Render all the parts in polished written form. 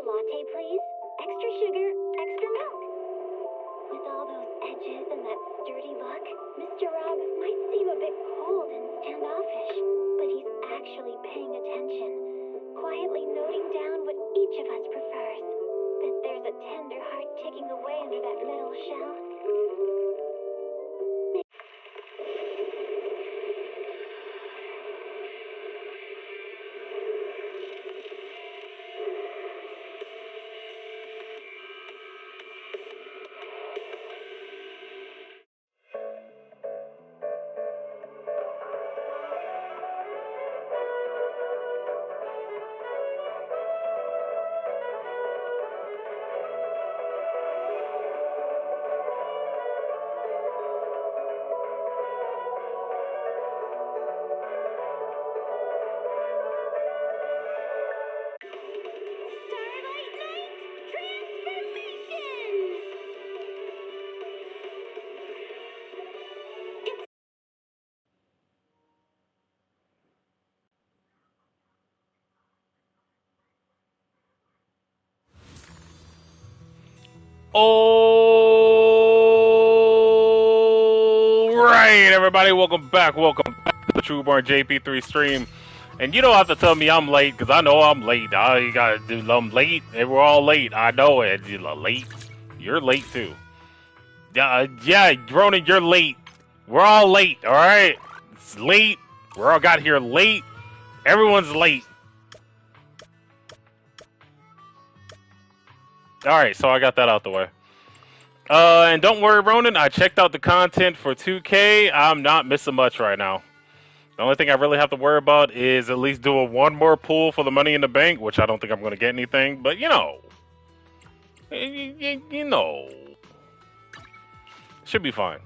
latte, please. Extra sugar, extra milk. With all those edges and that sturdy look, Mr. Rob might seem a bit cold and standoffish, but he's actually paying attention, quietly noting down what each of us prefers. Bet there's a tender heart ticking away under that metal shell. Alright, everybody, welcome back to the Trueborn JP3 stream. And you don't have to tell me I'm late, because I know I'm late. All you gotta do, I'm late, and we're all late. I know it. You're late. You're late, too. Yeah, Ronan, you're late. We're all late, alright? It's late. We all got here late. Everyone's late. Alright, so I got that out the way. And don't worry, Ronan, I checked out the content for 2K. I'm not missing much right now. The only thing I really have to worry about is at least doing one more pool for the Money in the Bank, which I don't think I'm going to get anything, but you know. You know. Should be fine.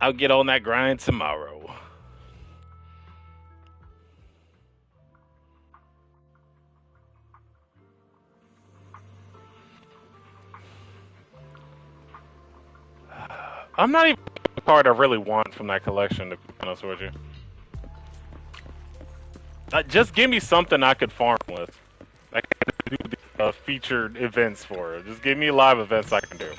I'll get on that grind tomorrow. I'm not even the card I really want from that collection, to be honest with you. Just give me something I could farm with. I can do the featured events for it. Just give me live events I can do.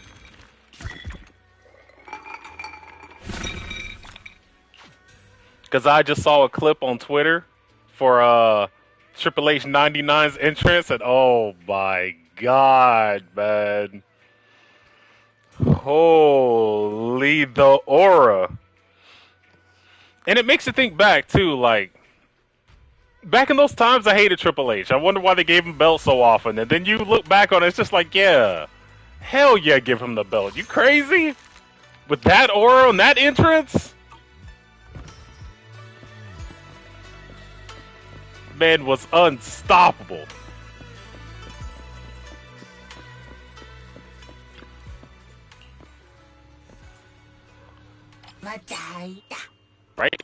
Because I just saw a clip on Twitter for Triple H 99's entrance, and oh my god, man. Holy, the aura. And it makes you think back, too, like, back in those times I hated Triple H. I wonder why they gave him belts so often. And then you look back on it, it's just like, yeah, hell yeah, give him the belt. You crazy? With that aura and that entrance? Man was unstoppable. Right?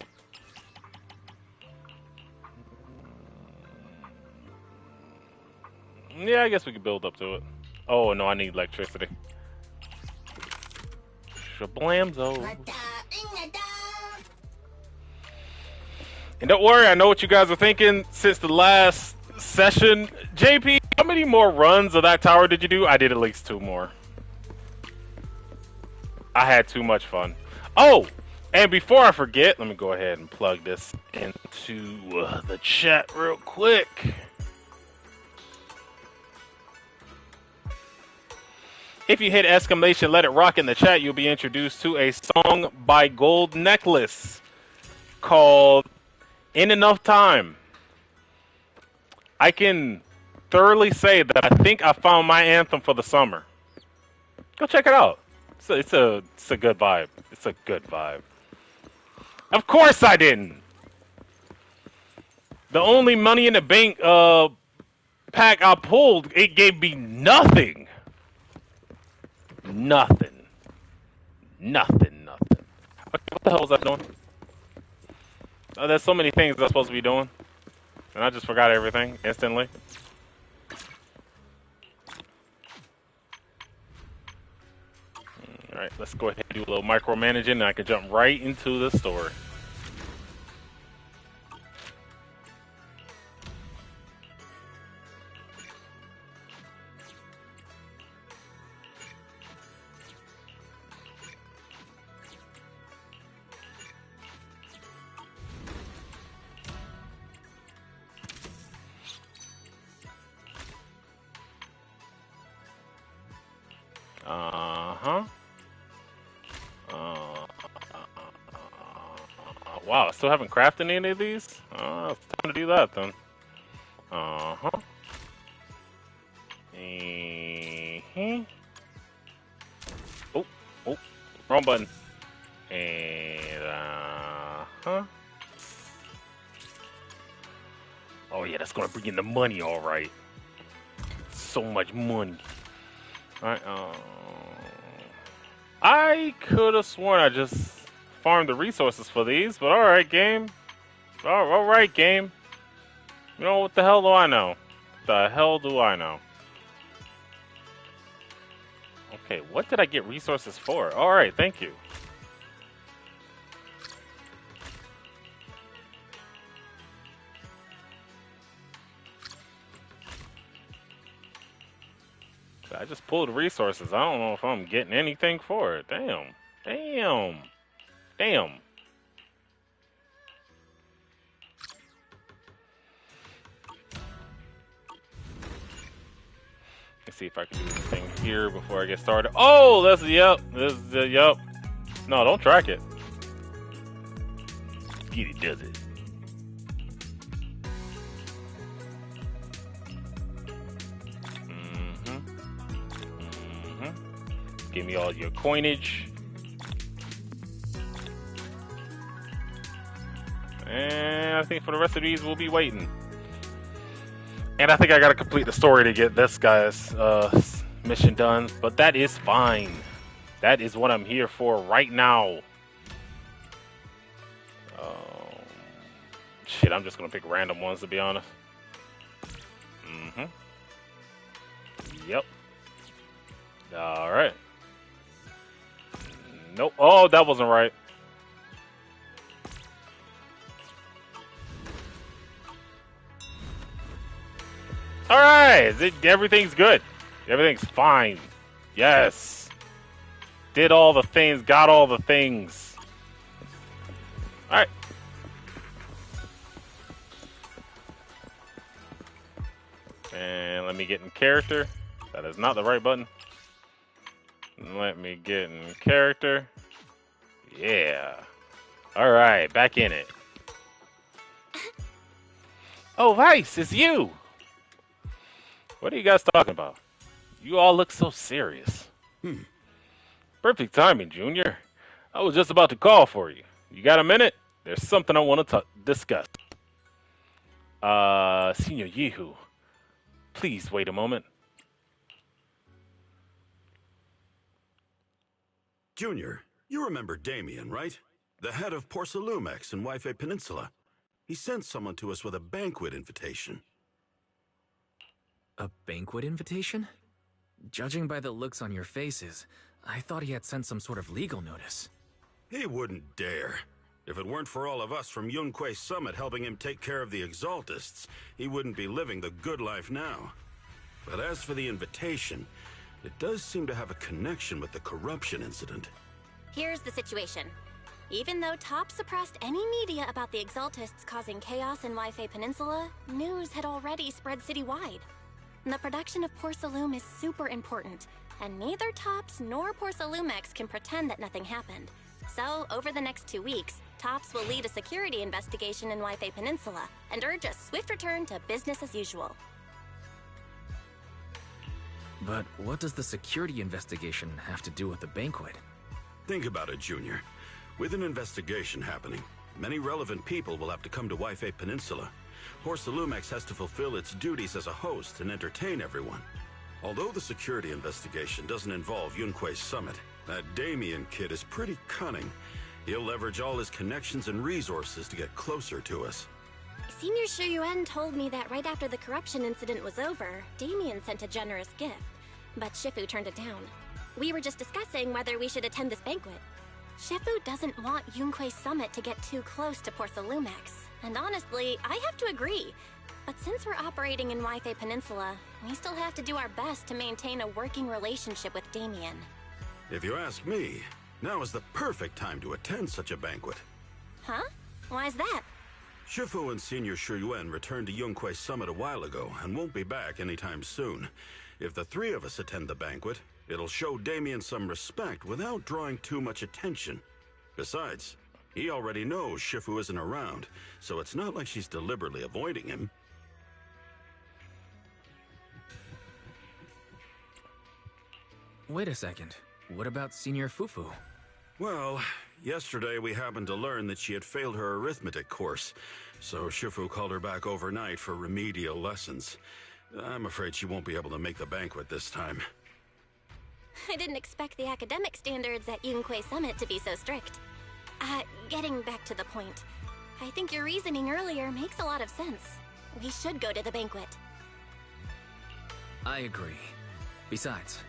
Yeah, I guess we could build up to it. Oh, no, I need electricity. Shablamzo. And don't worry, I know what you guys are thinking since the last session. JP, how many more runs of that tower did you do? I did at least 2 more. I had too much fun. Oh, and before I forget, let me go ahead and plug this into the chat real quick. If you hit exclamation, let it rock in the chat, you'll be introduced to a song by Gold Necklace called In Enough Time. I can thoroughly say that I think I found my anthem for the summer. Go check it out. It's a good vibe. It's a good vibe. Of course I didn't. The only Money in the Bank pack I pulled, it gave me nothing. Nothing. Okay, what the hell was I doing? Oh, there's so many things I'm supposed to be doing. And I just forgot everything instantly. Alright, let's go ahead and do a little micromanaging and I can jump right into the story. Wow, I still haven't crafted any of these? It's time to do that then. Uh-huh. Oh, oh, wrong button. And, oh yeah, that's gonna bring in the money, alright. So much money. Alright, I could have sworn I just farmed the resources for these, but alright, game. Alright, game. You know, what the hell do I know? The hell do I know? Okay, what did I get resources for? Alright, thank you. I just pulled resources. I don't know if I'm getting anything for it. Damn. Damn. Damn. Let's see if I can do anything here before I get started. Oh, that's yep. This is the yep. No, don't track it. Get it, does it? Give me all your coinage. And I think for the rest of these, we'll be waiting. And I think I gotta complete the story to get this guy's mission done. But that is fine. That is what I'm here for right now. Shit, I'm just gonna pick random ones to be honest. Yep. Alright. Nope. Oh, that wasn't right. Alright! Everything's good. Everything's fine. Yes. Did all the things, got all the things. Alright. And let me get in character. That is not the right button. Let me get in character. Yeah. Alright, back in it. Oh, Vice, it's you! What are you guys talking about? You all look so serious. Perfect timing, Junior. I was just about to call for you. You got a minute? There's something I want to discuss. Senior Yehu, please wait a moment. Junior, you remember Damien, right? The head of Porcelumex in Wi-Fi Peninsula. He sent someone to us with a banquet invitation. A banquet invitation? Judging by the looks on your faces, I thought he had sent some sort of legal notice. He wouldn't dare. If it weren't for all of us from Yunque Summit helping him take care of the Exaltists, he wouldn't be living the good life now. But as for the invitation, it does seem to have a connection with the corruption incident. Here's the situation. Even though Top suppressed any media about the Exaltists causing chaos in Wi-Fi Peninsula, news had already spread citywide. The production of Porcelume is super important, and neither Tops nor Porcelumex can pretend that nothing happened. So, over the next 2 weeks, Tops will lead a security investigation in Wi-Fi Peninsula and urge a swift return to business as usual. But what does the security investigation have to do with the banquet? Think about it, Junior. With an investigation happening, many relevant people will have to come to Wi-Fi Peninsula. Porcelumex has to fulfill its duties as a host and entertain everyone. Although the security investigation doesn't involve Yunque's summit, that Damien kid is pretty cunning. He'll leverage all his connections and resources to get closer to us. Senior Shuyuan told me that right after the corruption incident was over, Damien sent a generous gift, but Shifu turned it down. We were just discussing whether we should attend this banquet. Shifu doesn't want Yunque's summit to get too close to Porcelumex, and honestly, I have to agree. But since we're operating in Wi-Fi Peninsula, we still have to do our best to maintain a working relationship with Damien. If you ask me, now is the perfect time to attend such a banquet. Huh? Why's that? Shifu and Senior Shuyuan returned to Yunque Summit a while ago and won't be back anytime soon. If the three of us attend the banquet, it'll show Damien some respect without drawing too much attention. Besides, He already knows Shifu isn't around, so it's not like she's deliberately avoiding him. Wait a second. What about Senior Fufu? Well, yesterday we happened to learn that she had failed her arithmetic course, so Shifu called her back overnight for remedial lessons. I'm afraid she won't be able to make the banquet this time. I didn't expect the academic standards at Yunquei Summit to be so strict. Getting back to the point, I think your reasoning earlier makes a lot of sense. We should go to the banquet. I agree. Besides,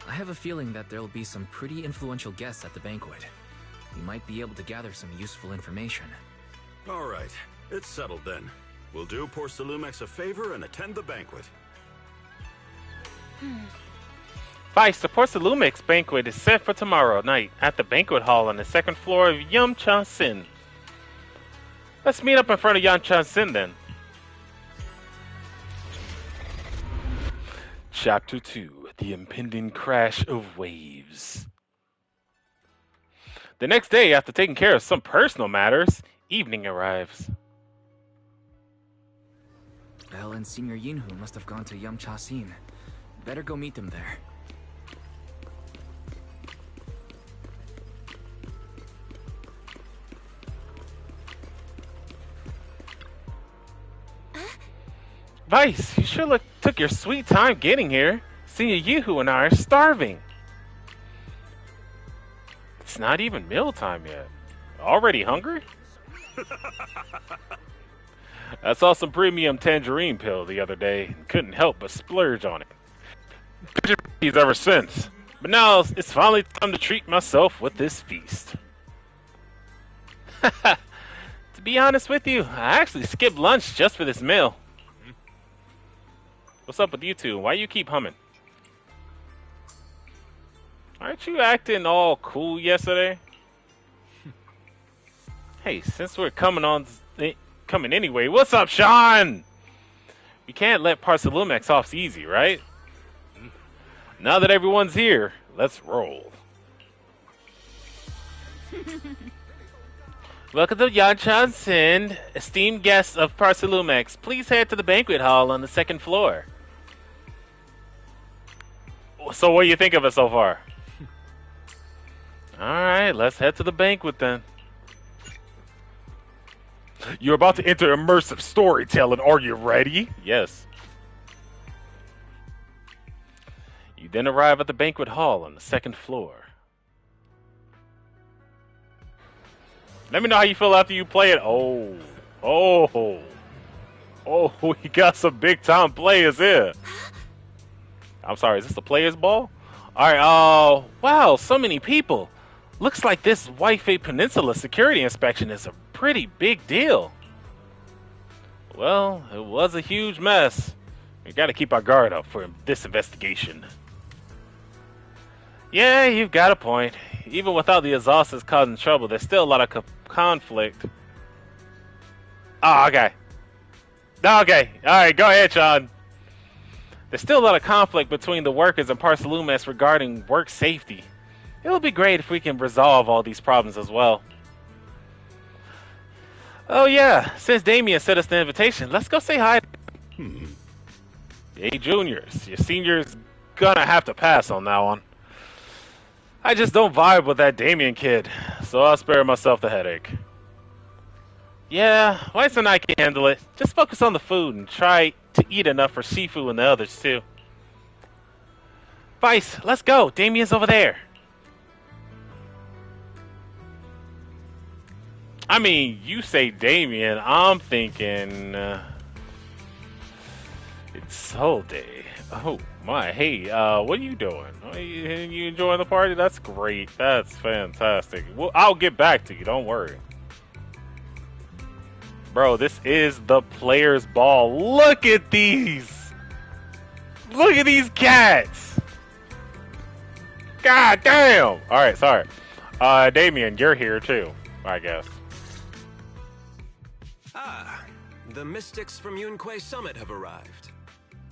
I have a feeling that there'll be some pretty influential guests at the banquet. We might be able to gather some useful information. All right, it's settled then. We'll do poor Salumex a favor and attend the banquet. Vice, the Porcelumix banquet is set for tomorrow night at the banquet hall on the second floor of Yumcha-Sin. Let's meet up in front of Yumcha-Sin then. Chapter 2, The Impending Crash of Waves. The next day, after taking care of some personal matters, evening arrives. Elle and Senior Yinhu must have gone to Yumcha-Sin. Better go meet them there. Vice, you sure took your sweet time getting here. Senior Yuhu and I are starving. It's not even mealtime yet. Already hungry? I saw some premium tangerine pill the other day and couldn't help but splurge on it. Pigeon ever since. But now it's finally time to treat myself with this feast. To be honest with you, I actually skipped lunch just for this meal. What's up with you two? Why you keep humming? Aren't you acting all cool yesterday? Hey, since we're coming anyway, what's up, Sean? We can't let Porcelumex off easy, right? Now that everyone's here, let's roll. Welcome to Yumcha-Sin, esteemed guests of Porcelumex. Please head to the banquet hall on the second floor. So what do you think of it so far? Alright, let's head to the banquet then. You're about to enter immersive storytelling. Are you ready? Yes. You then arrive at the banquet hall on the second floor. Let me know how you feel after you play it. Oh, we got some big time players here. I'm sorry, is this the players ball? Alright, wow, so many people. Looks like this Waifei Peninsula security inspection is a pretty big deal. Well, it was a huge mess. We gotta keep our guard up for this investigation. Yeah, you've got a point. Even without the exhausters causing trouble, there's still a lot of conflict. Oh, okay. Alright, go ahead, Sean. There's still a lot of conflict between the workers and Porcelumex regarding work safety. It'll be great if we can resolve all these problems as well. Oh yeah, since Damien sent us the invitation, let's go say hi. Hey juniors, your senior's gonna have to pass on that one. I just don't vibe with that Damien kid, so I'll spare myself the headache. Yeah, Weiss and I can handle it. Just focus on the food and try to eat enough for Shifu and the others too. Weiss, let's go. Damien's over there. I mean, you say Damien, I'm thinking it's Soul Day. Oh my, hey, what are you doing? You enjoying the party? That's great. That's fantastic. Well, I'll get back to you. Don't worry. Bro, this is the players' ball. Look at these. Look at these cats. God damn. All right, sorry. Damien, you're here too, I guess. Ah, the mystics from Yunquei Summit have arrived.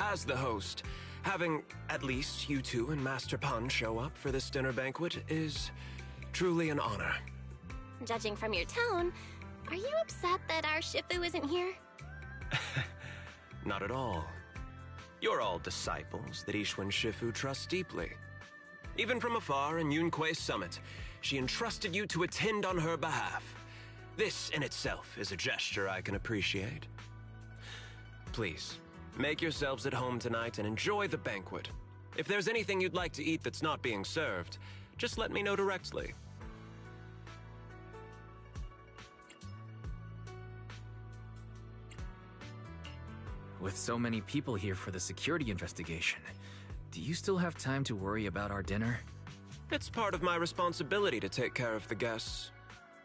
As the host, having at least you two and Master Pan show up for this dinner banquet is truly an honor. judging from your tone, are you upset that our Shifu isn't here? Not at all. You're all disciples that Ishwan Shifu trusts deeply. Even from afar in Yunque's summit, she entrusted you to attend on her behalf. This in itself is a gesture I can appreciate. Please, make yourselves at home tonight and enjoy the banquet. If there's anything you'd like to eat that's not being served, just let me know directly. With so many people here for the security investigation, do you still have time to worry about our dinner? It's part of my responsibility to take care of the guests.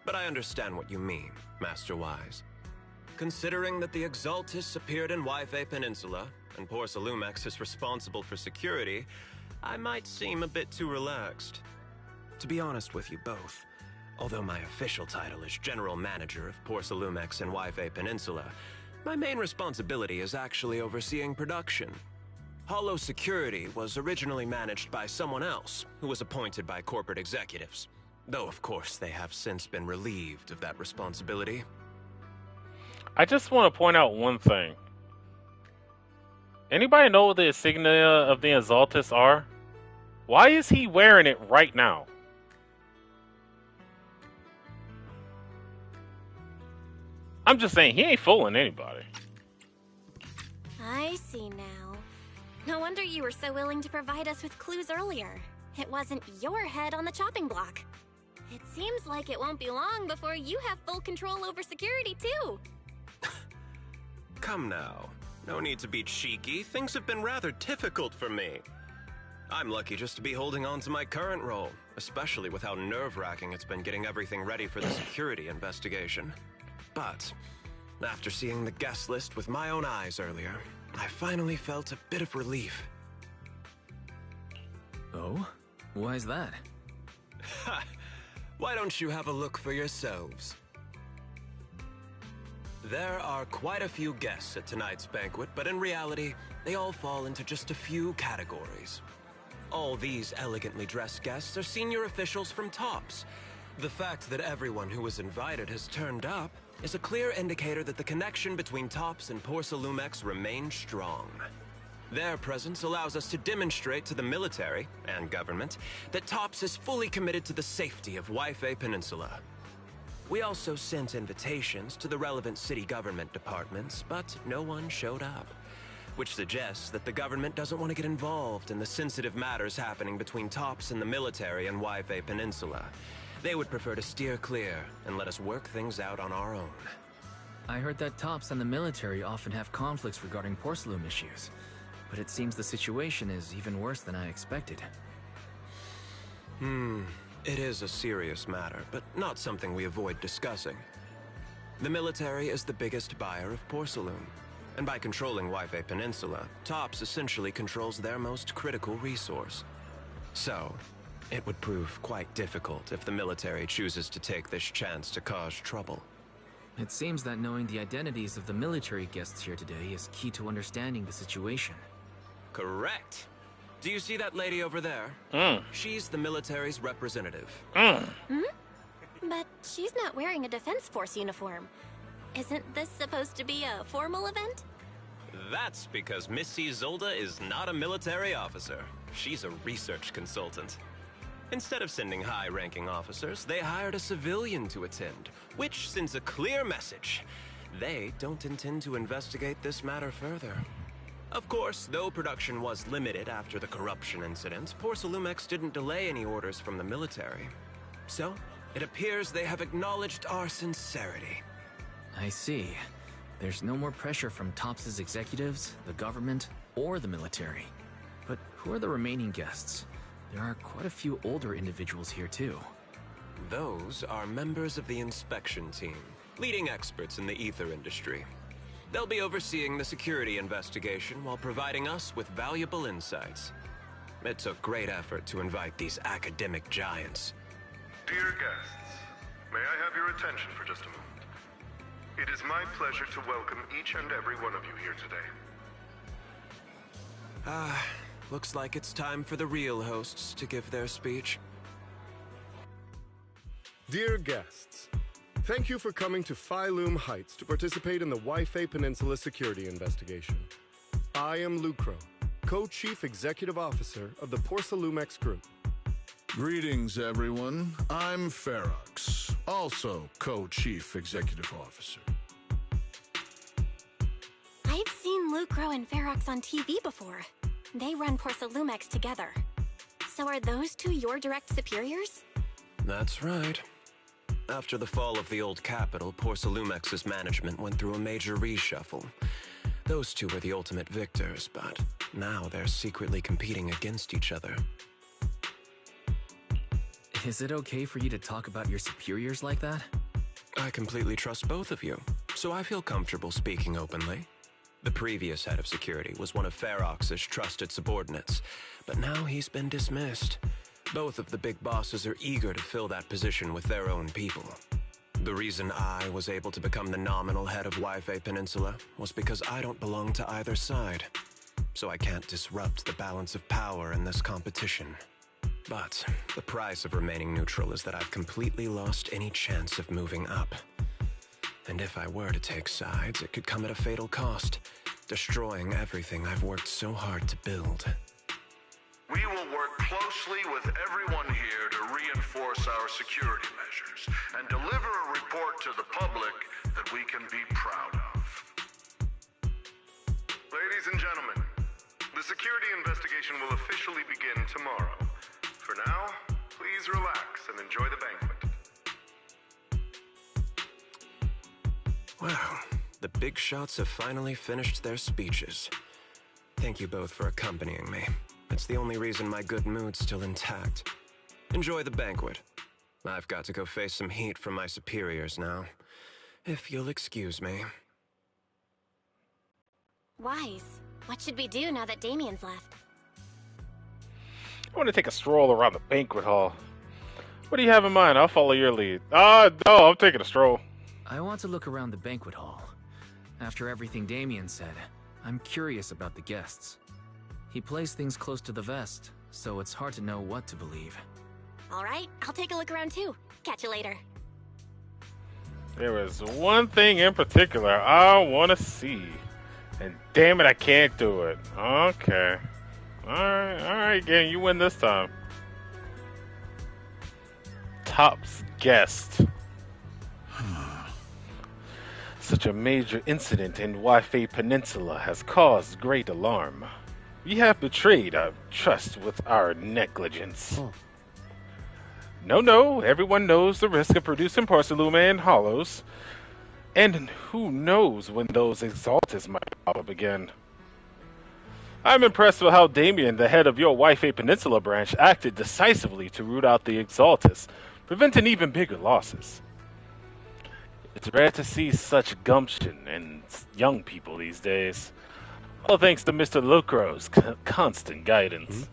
But I understand what you mean, Master Wise. Considering that the Exaltus appeared in Yfe Peninsula, and Porcelumex is responsible for security, I might seem a bit too relaxed. To be honest with you both, although my official title is General Manager of Porcelumex and Yfe Peninsula, my main responsibility is actually overseeing production. Hollow Security was originally managed by someone else, who was appointed by corporate executives. Though, of course, they have since been relieved of that responsibility. I just want to point out one thing. Anybody know what the insignia of the Exaltus are? Why is he wearing it right now? I'm just saying, he ain't fooling anybody. I see now. No wonder you were so willing to provide us with clues earlier. It wasn't your head on the chopping block. It seems like it won't be long before you have full control over security, too. Come now. No need to be cheeky. Things have been rather difficult for me. I'm lucky just to be holding on to my current role, especially with how nerve-wracking it's been getting everything ready for the security investigation. But after seeing the guest list with my own eyes earlier, I finally felt a bit of relief. Oh? Why is that? Ha! Why don't you have a look for yourselves? There are quite a few guests at tonight's banquet, but in reality, they all fall into just a few categories. All these elegantly dressed guests are senior officials from TOPS. The fact that everyone who was invited has turned up is a clear indicator that the connection between TOPS and Porcelumex remains strong. Their presence allows us to demonstrate to the military and government that TOPS is fully committed to the safety of Yfe Peninsula. We also sent invitations to the relevant city government departments, but no one showed up, which suggests that the government doesn't want to get involved in the sensitive matters happening between TOPS and the military and Yfe Peninsula. They would prefer to steer clear and let us work things out on our own. I heard that TOPS and the military often have conflicts regarding porcelain issues, but it seems the situation is even worse than I expected. It is a serious matter, but not something we avoid discussing. The military is the biggest buyer of porcelain, and by controlling Yfe Peninsula, TOPS essentially controls their most critical resource. So, it would prove quite difficult if the military chooses to take this chance to cause trouble. It seems that knowing the identities of the military guests here today is key to understanding the situation. Correct. Do you see that lady over there? She's the military's representative. But she's not wearing a Defense Force uniform. Isn't this supposed to be a formal event? That's because Missy Zolda is not a military officer. She's a research consultant. Instead of sending high-ranking officers, they hired a civilian to attend, which sends a clear message. They don't intend to investigate this matter further. Of course, though production was limited after the corruption incident, Porcelumex didn't delay any orders from the military. So, it appears they have acknowledged our sincerity. I see. There's no more pressure from TOPS' executives, the government, or the military. But who are the remaining guests? There are quite a few older individuals here too. Those are members of the inspection team, leading experts in the ether industry. They'll be overseeing the security investigation while providing us with valuable insights. It took great effort to invite these academic giants. Dear guests, may I have your attention for just a moment? It is my pleasure to welcome each and every one of you here today. Looks like it's time for the real hosts to give their speech. Dear guests, Thank you for coming to Phylum Heights to participate in the Waifei Peninsula security investigation. I am Lucro, Co-Chief Executive Officer of the Porcelumex Group. Greetings, everyone. I'm Ferox, also Co-Chief Executive Officer. I've seen Lucro and Ferox on TV before. They run Porcelumex together. So are those two your direct superiors? That's right. After the fall of the old capital, Porcelumex's management went through a major reshuffle. Those two were the ultimate victors, but now they're secretly competing against each other. Is it okay for you to talk about your superiors like that? I completely trust both of you, so I feel comfortable speaking openly. The previous head of security was one of Ferox's trusted subordinates, but now he's been dismissed. Both of the big bosses are eager to fill that position with their own people. The reason I was able to become the nominal head of Waifei Peninsula was because I don't belong to either side, so I can't disrupt the balance of power in this competition. But the price of remaining neutral is that I've completely lost any chance of moving up. And if I were to take sides, it could come at a fatal cost, destroying everything I've worked so hard to build. We will work closely with everyone here to reinforce our security measures and deliver a report to the public that we can be proud of. Ladies and gentlemen, the security investigation will officially begin tomorrow. For now, please relax and enjoy the banquet. Wow, the big shots have finally finished their speeches. Thank you both for accompanying me. It's the only reason my good mood's still intact. Enjoy the banquet. I've got to go face some heat from my superiors now. If you'll excuse me. Wise. What should we do now that Damien's left? I want to take a stroll around the banquet hall. What do you have in mind? I'll follow your lead. No, I'm taking a stroll. I want to look around the banquet hall. After everything Damien said, I'm curious about the guests. He plays things close to the vest, so it's hard to know what to believe. All right, I'll take a look around too. Catch you later. There is one thing in particular I want to see. And damn it, I can't do it. Okay. Alright, gang, you win this time. Top's guest. Such a major incident in Waifei Peninsula has caused great alarm. We have betrayed our trust with our negligence. No, everyone knows the risk of producing porcelain and hollows. And who knows when those exaltas might pop up again. I'm impressed with how Damien, the head of your Waifei Peninsula branch, acted decisively to root out the exaltas, preventing even bigger losses. It's rare to see such gumption in young people these days. All thanks to Mr. Lucro's constant guidance.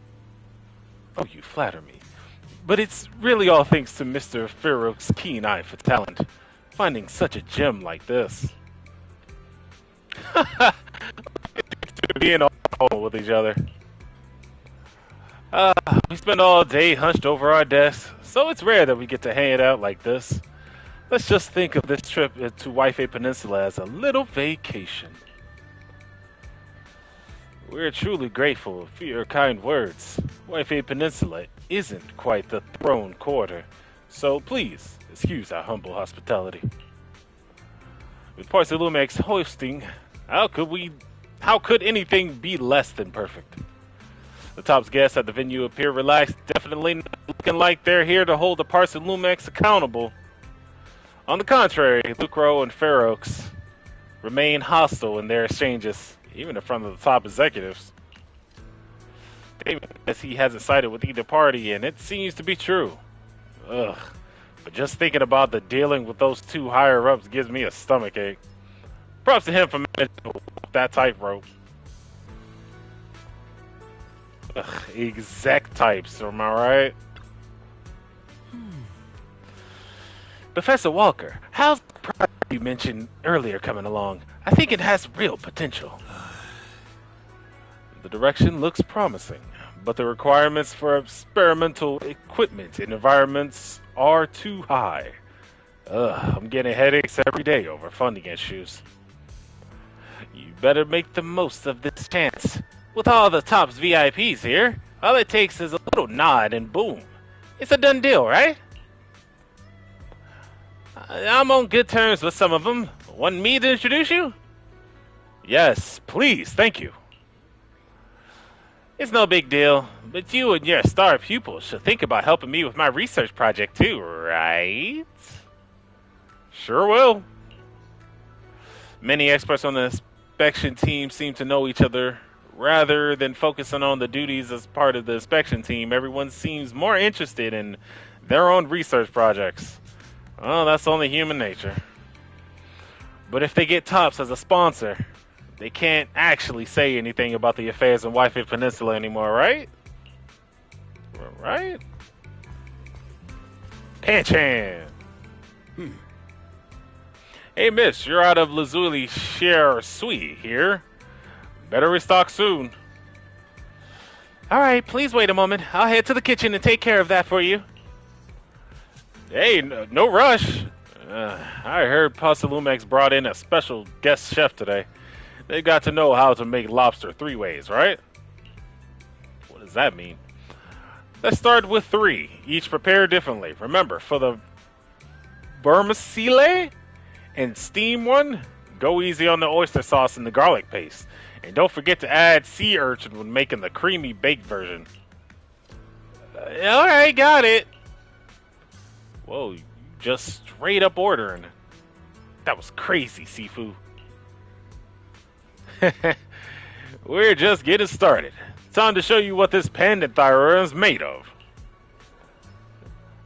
Oh, you flatter me. But it's really all thanks to Mr. Ferox's keen eye for talent, finding such a gem like this. Being all with each other. We spend all day hunched over our desks, so it's rare that we get to hang it out like this. Let's just think of this trip to Waifei Peninsula as a little vacation. We're truly grateful for your kind words. Waifei Peninsula isn't quite the throne quarter, so please excuse our humble hospitality. With Porcelumex hosting, how could anything be less than perfect? The top guests at the venue appear relaxed, definitely not looking like they're here to hold the Porcelumex accountable. On the contrary, Lucro and Ferox remain hostile in their exchanges, even in front of the top executives. David says he hasn't sided with either party, and it seems to be true. Ugh. But just thinking about the dealing with those two higher-ups gives me a stomachache. Props to him for managing to walk that tightrope. Exact types, am I right? Professor Walker, how's the project you mentioned earlier coming along? I think it has real potential. The direction looks promising, but the requirements for experimental equipment in environments are too high. I'm getting headaches every day over funding issues. You better make the most of this chance. With all the Topps VIPs here, all it takes is a little nod and boom. It's a done deal, right? I'm on good terms with some of them. Want me to introduce you? Yes, please, thank you. It's no big deal, but you and your star pupil should think about helping me with my research project too, right? Sure will. Many experts on the inspection team seem to know each other. Rather than focusing on the duties as part of the inspection team, everyone seems more interested in their own research projects. Oh, that's only human nature. But if they get Topps as a sponsor, they can't actually say anything about the affairs in Whitefish Peninsula anymore, right? Right? Panchan! Hey, miss, you're out of Lazuli Share Sui here. Better restock soon. Alright, please wait a moment. I'll head to the kitchen and take care of that for you. Hey, no rush. I heard Pasalumex brought in a special guest chef today. They got to know how to make lobster 3 ways, right? What does that mean? Let's start with 3, each prepared differently. Remember, for the vermicelli and steam one, go easy on the oyster sauce and the garlic paste. And don't forget to add sea urchin when making the creamy baked version. Alright, got it. Whoa, you just straight up ordering. That was crazy, Sifu. We're just getting started. Time to show you what this pendant thyroid is made of.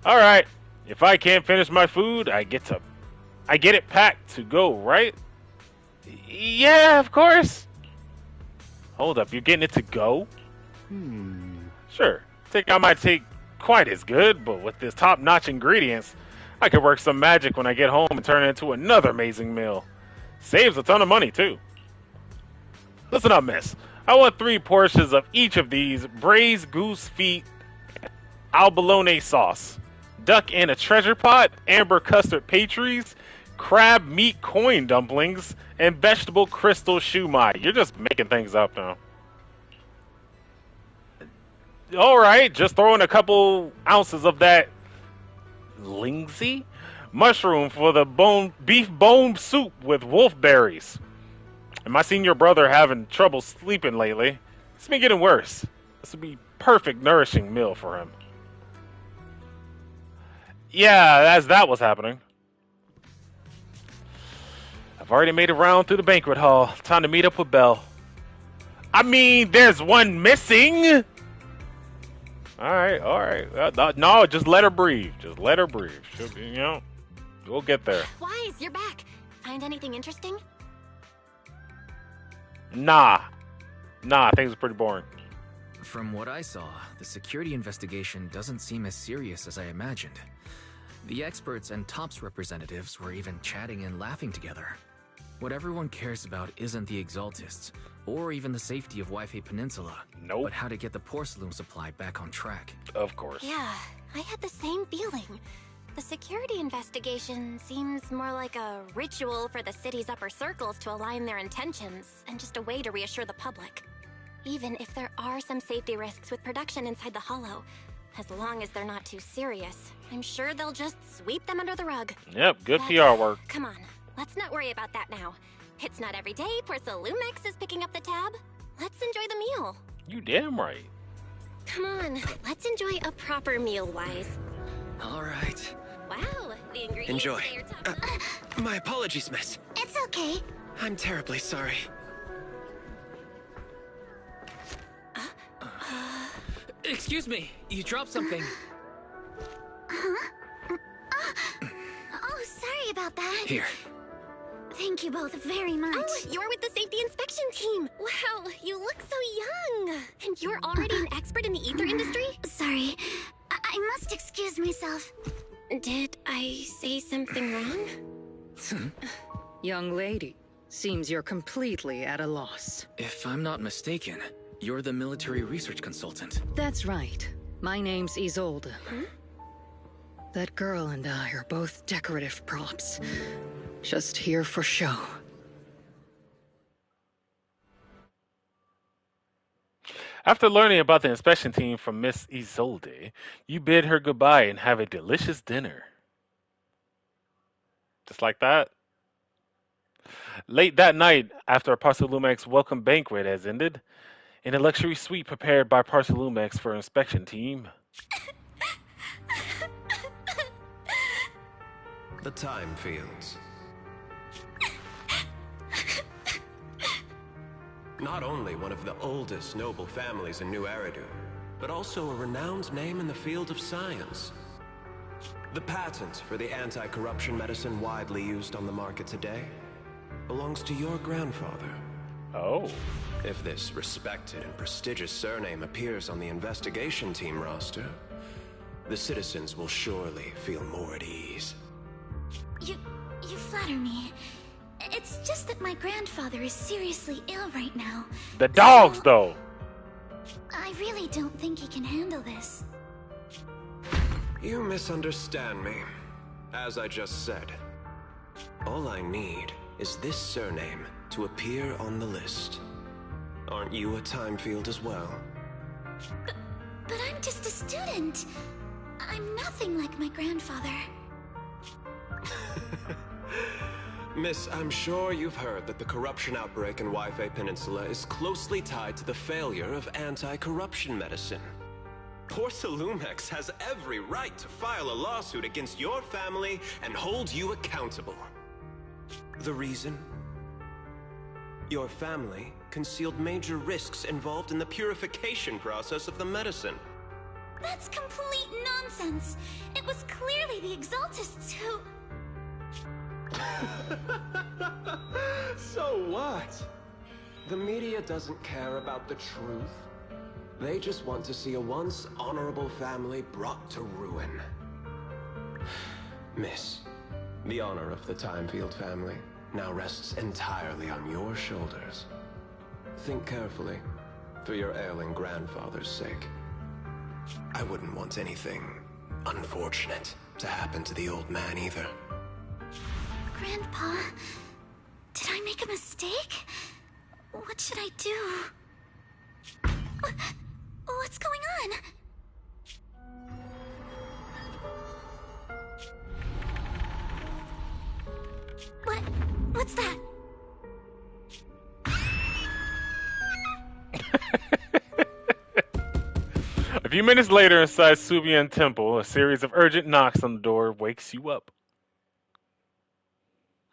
Alright, if I can't finish my food, I get it packed to go, right? Yeah, of course. Hold up, you're getting it to go? Sure. Think I might take quite as good, but with this top-notch ingredients, I could work some magic when I get home and turn it into another amazing meal. Saves a ton of money, too. Listen up, miss. I want 3 portions of each of these braised goose feet albolone sauce, duck in a treasure pot, amber custard patries, crab meat coin dumplings, and vegetable crystal shumai. You're just making things up now. Alright, just throw in a couple ounces of that lingsy mushroom for the beef bone soup with wolfberries. And my senior brother having trouble sleeping lately. It's been getting worse. This would be perfect nourishing meal for him. Yeah, as that was happening. I've already made a round through the banquet hall. Time to meet up with Belle. I mean, there's one missing! Alright. No, just let her breathe. Just let her breathe. She'll be, we'll get there. Wise, you're back. Find anything interesting? Nah, things are pretty boring. From what I saw, the security investigation doesn't seem as serious as I imagined. The experts and Topps representatives were even chatting and laughing together. What everyone cares about isn't the Exaltists, or even the safety of Wi-Fi Peninsula, Nope. but how to get the porcelain supply back on track. Of course. Yeah, I had the same feeling. The security investigation seems more like a ritual for the city's upper circles to align their intentions, and just a way to reassure the public. Even if there are some safety risks with production inside the Hollow, as long as they're not too serious, I'm sure they'll just sweep them under the rug. Yep, good But, PR work. Come on, let's not worry about that now. It's not every day Porcelumex is picking up the tab. Let's enjoy the meal. You damn right. Come on, let's enjoy a proper meal, Wise. All right. Wow, the ingredients Enjoy. say you're top- My apologies, miss. It's okay. I'm terribly sorry. Excuse me, you dropped something. Oh, sorry about that. Here. Thank you both very much. Oh, you're with the safety inspection team. Wow, you look so young. And you're already an expert in the ether industry? Sorry, I must excuse myself. Did I say something wrong? Young lady, seems you're completely at a loss. If I'm not mistaken, you're the military research consultant. That's right. My name's Isolde. That girl and I are both decorative props. Just here for show. After learning about the inspection team from Miss Isolde, you bid her goodbye and have a delicious dinner. Just like that. Late that night, after Parsalumax's welcome banquet has ended, in a luxury suite prepared by Parsalumax for inspection team. The time fields. Not only one of the oldest noble families in New Eridu, but also a renowned name in the field of science. The patent for the anti-corruption medicine widely used on the market today belongs to your grandfather. Oh. If this respected and prestigious surname appears on the investigation team roster, the citizens will surely feel more at ease. You flatter me. It's just that my grandfather is seriously ill right now. The dogs, so though. I really don't think he can handle this. You misunderstand me. As I just said, all I need is this surname to appear on the list. Aren't you a time field as well? But I'm just a student. I'm nothing like my grandfather. Miss, I'm sure you've heard that the corruption outbreak in Waifei Peninsula is closely tied to the failure of anti-corruption medicine. Porsalumex has every right to file a lawsuit against your family and hold you accountable. The reason? Your family concealed major risks involved in the purification process of the medicine. That's complete nonsense. It was clearly the Exaltists who... So what? The media doesn't care about the truth. They just want to see a once honorable family brought to ruin. Miss, the honor of the Timefield family now rests entirely on your shoulders. Think carefully, for your ailing grandfather's sake. I wouldn't want anything unfortunate to happen to the old man either. Grandpa, did I make a mistake? What should I do? What's going on? What's that? A few minutes later, inside Subian Temple, a series of urgent knocks on the door wakes you up.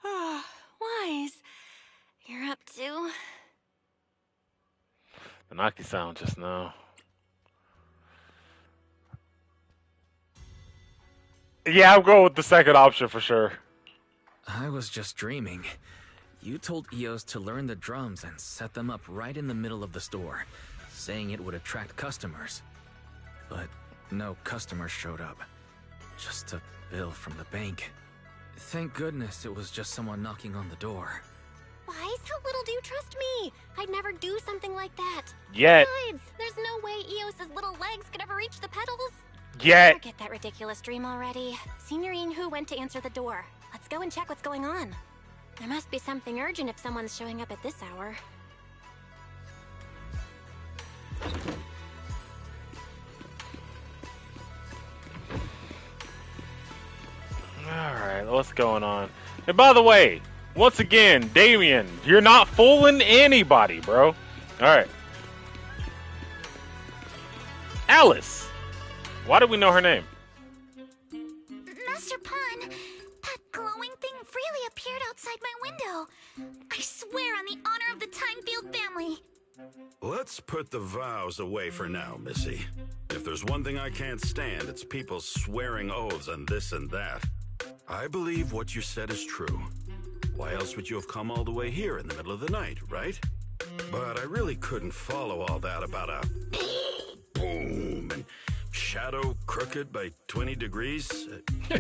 Ah, Wise. You're up too? The knocky sound just now. Yeah, I'll go with the second option for sure. I was just dreaming. You told Eos to learn the drums and set them up right in the middle of the store, saying it would attract customers. But no customers showed up. Just a bill from the bank. Thank goodness it was just someone knocking on the door. Wise, how little do you trust me? I'd never do something like that. Yet. Besides, there's no way Eos's little legs could ever reach the pedals. Yet. Forget that ridiculous dream already. Signorine Hu went to answer the door. Let's go and check what's going on. There must be something urgent if someone's showing up at this hour. Alright, what's going on? And by the way, once again, Damien, you're not fooling anybody, bro. Alright. Alice. Why do we know her name? Master Pun, that glowing thing really appeared outside my window. I swear on the honor of the Timefield family. Let's put the vows away for now, Missy. If there's one thing I can't stand, it's people swearing oaths on this and that. I believe what you said is true. Why else would you have come all the way here in the middle of the night, right? But I really couldn't follow all that about a boom and shadow crooked by 20 degrees.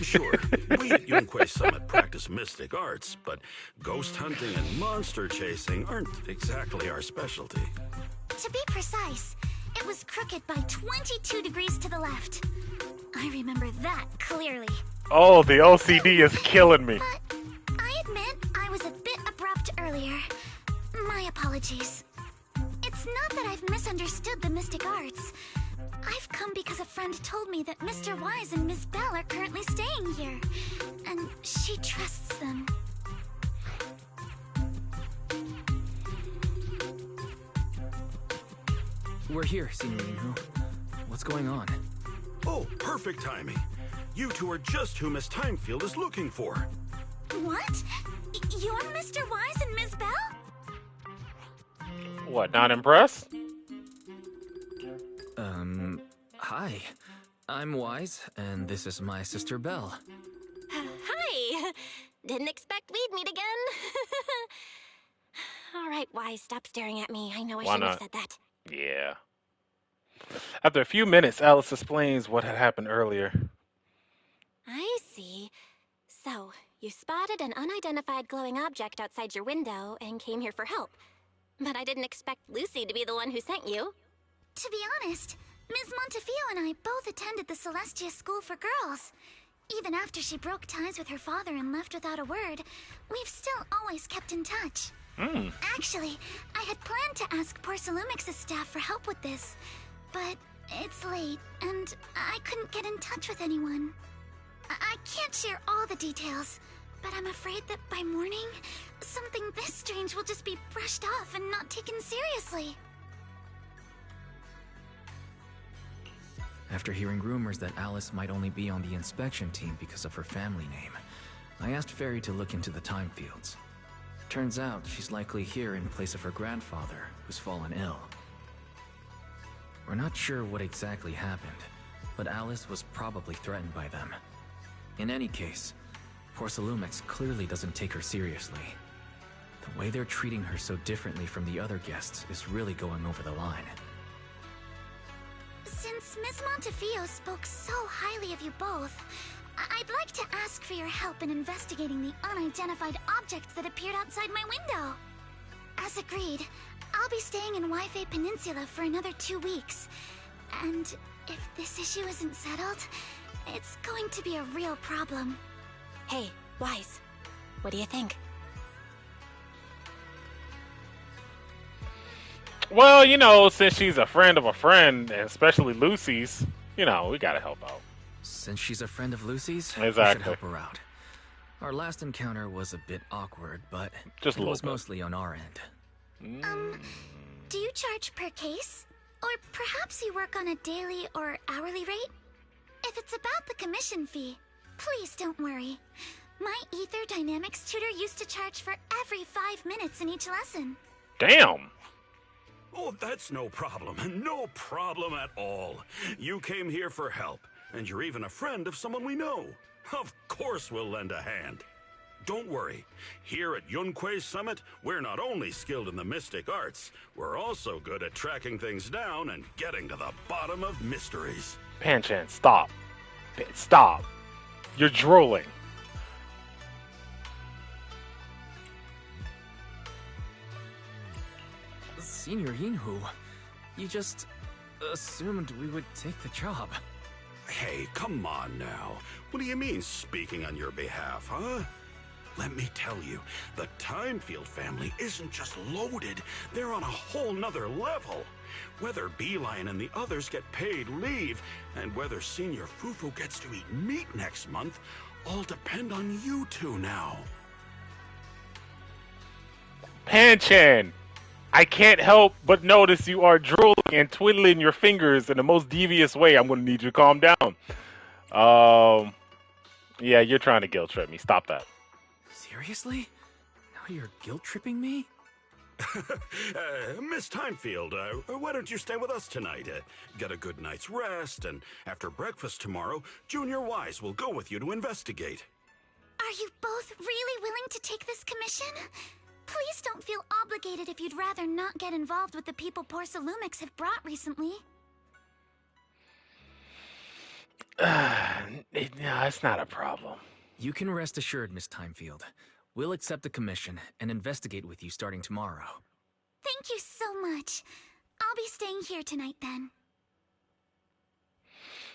Sure, we at Yunque Summit practice mystic arts, but ghost hunting and monster chasing aren't exactly our specialty. To be precise, it was crooked by 22 degrees to the left. I remember that clearly. Oh, the OCD is killing me. But I admit I was a bit abrupt earlier. My apologies. It's not that I've misunderstood the mystic arts. I've come because a friend told me that Mr. Wise and Miss Bell are currently staying here, and she trusts them. We're here, Senior Inhu. What's going on? Oh, perfect timing. You two are just who Miss Timefield is looking for. What? You're Mr. Wise and Miss Bell? What, not impressed? Hi. I'm Wise, and this is my sister Belle. Hi! Didn't expect we'd meet again. All right, Wise, stop staring at me. I know I Why shouldn't not? have said that. Yeah. After a few minutes, Alice explains what had happened earlier. I see. So, you spotted an unidentified glowing object outside your window and came here for help. But I didn't expect Lucy to be the one who sent you. To be honest, Ms. Montefiore and I both attended the Celestia School for Girls. Even after she broke ties with her father and left without a word, we've still always kept in touch. Actually, I had planned to ask Porcelumix's staff for help with this, but it's late, and I couldn't get in touch with anyone. I can't share all the details, but I'm afraid that by morning, something this strange will just be brushed off and not taken seriously. After hearing rumors that Alice might only be on the inspection team because of her family name, I asked Fairy to look into the time fields. Turns out she's likely here in place of her grandfather, who's fallen ill. We're not sure what exactly happened, but Alice was probably threatened by them. In any case, Porcelumix clearly doesn't take her seriously. The way they're treating her so differently from the other guests is really going over the line. Since Miss Montefiore spoke so highly of you both, I'd like to ask for your help in investigating the unidentified object that appeared outside my window. As agreed, I'll be staying in Wi-Fi Peninsula for another 2 weeks. And if this issue isn't settled, it's going to be a real problem. Hey, Wise, what do you think? Well, you know, since she's a friend of a friend, and especially Lucy's, you know, we gotta help out. Since she's a friend of Lucy's, we should Exactly. help her out. Our last encounter was a bit awkward, but Just a it little was bit. mostly on our end. Do you charge per case? Or perhaps you work on a daily or hourly rate? If it's about the commission fee, please don't worry. My Ether Dynamics tutor used to charge for every 5 minutes in each lesson. Damn. Oh, that's no problem. No problem at all. You came here for help, and you're even a friend of someone we know. Of course we'll lend a hand. Don't worry. Here at Yunque's Summit, we're not only skilled in the mystic arts, we're also good at tracking things down and getting to the bottom of mysteries. Panchan, stop. Stop. You're drooling. Senior Inhu, you just assumed we would take the job. Hey, come on now. What do you mean, speaking on your behalf, huh? Let me tell you, the Timefield family isn't just loaded, they're on a whole nother level. Whether Beeline and the others get paid leave, and whether Senior Fufu gets to eat meat next month, all depend on you two now. Panchan, I can't help but notice you are drooling and twiddling your fingers in the most devious way. I'm going to need you to calm down. Yeah, you're trying to guilt trip me. Stop that. Seriously? Now you're guilt-tripping me? Miss Timefield, why don't you stay with us tonight? Get a good night's rest, and after breakfast tomorrow, Junior Wise will go with you to investigate. Are you both really willing to take this commission? Please don't feel obligated if you'd rather not get involved with the people Porcelumix have brought recently. No, it's not a problem. You can rest assured, Miss Timefield. We'll accept the commission and investigate with you starting tomorrow. Thank you so much. I'll be staying here tonight then.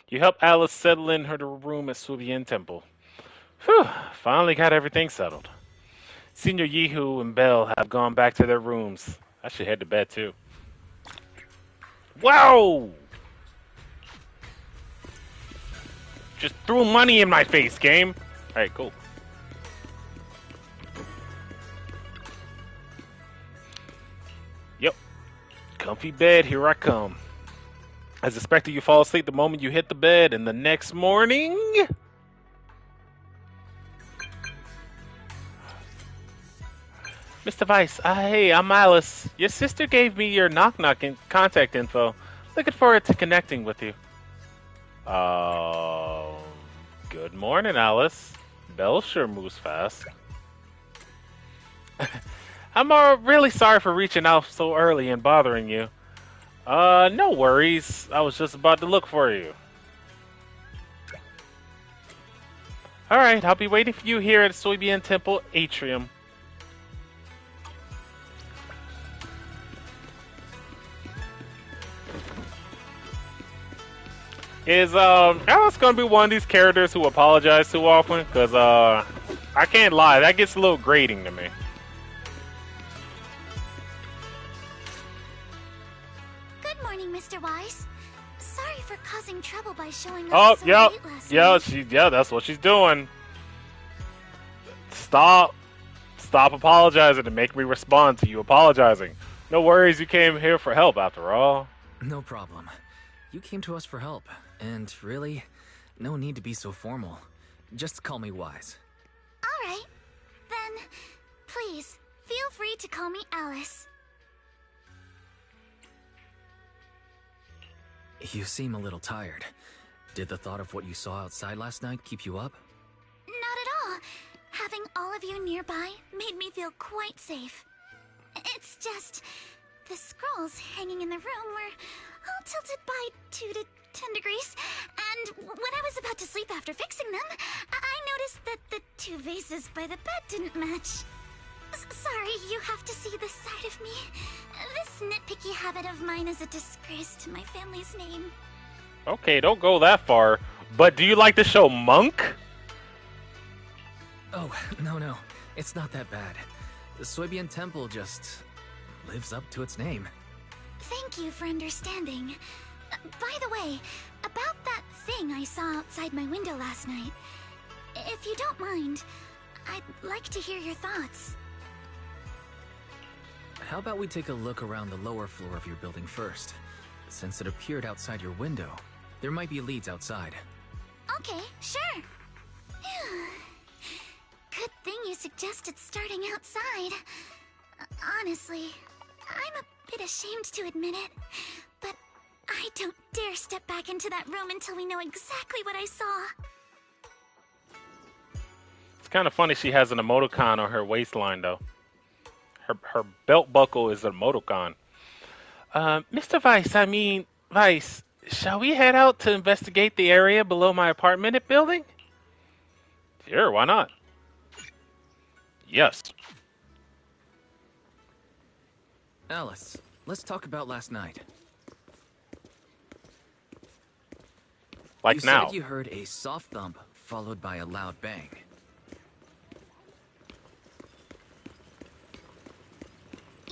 You help Alice settle in her room at Subian Temple. Whew, finally got everything settled. Senior Yehu and Bell have gone back to their rooms. I should head to bed too. Wow! Just threw money in my face, game. Alright, cool. Yep. Comfy bed, here I come. As expected, you fall asleep the moment you hit the bed, and the next morning... Mr. Weiss, hey, I'm Alice. Your sister gave me your knock-knock contact info. Looking forward to connecting with you. Good morning, Alice. Belle sure moves fast. I'm really sorry for reaching out so early and bothering you. No worries. I was just about to look for you. Alright, I'll be waiting for you here at Soybean Temple Atrium. Is Alice gonna be one of these characters who apologize too often? Cause I can't lie, that gets a little grating to me. Good morning, Mr. Wise. Sorry for causing trouble by showing up Oh, so yep, late last yeah, night. that's what she's doing. Stop apologizing and make me respond to you apologizing. No worries, you came here for help after all. No problem. You came to us for help, and really, no need to be so formal. Just call me Wise. All right. Then, please, feel free to call me Alice. You seem a little tired. Did the thought of what you saw outside last night keep you up? Not at all. Having all of you nearby made me feel quite safe. It's just... the scrolls hanging in the room were all tilted by 2 to 10 degrees, and when I was about to sleep after fixing them, I noticed that the 2 vases by the bed didn't match. Sorry, you have to see this side of me. This nitpicky habit of mine is a disgrace to my family's name. Okay, don't go that far. But do you like the show Monk? Oh, no. It's not that bad. The Soybean Temple just lives up to its name. Thank you for understanding. By the way, about that thing I saw outside my window last night, if you don't mind, I'd like to hear your thoughts. How about we take a look around the lower floor of your building first? Since it appeared outside your window, there might be leads outside. Okay, sure. Good thing you suggested starting outside. Honestly, I'm a bit ashamed to admit it, but I don't dare step back into that room until we know exactly what I saw. It's kind of funny she has an emoticon on her waistline, though. Her belt buckle is an emoticon. Mr. Weiss, shall we head out to investigate the area below my apartment building? Sure, why not? Yes. Alice, let's talk about last night. Like you now. said you heard a soft thump followed by a loud bang.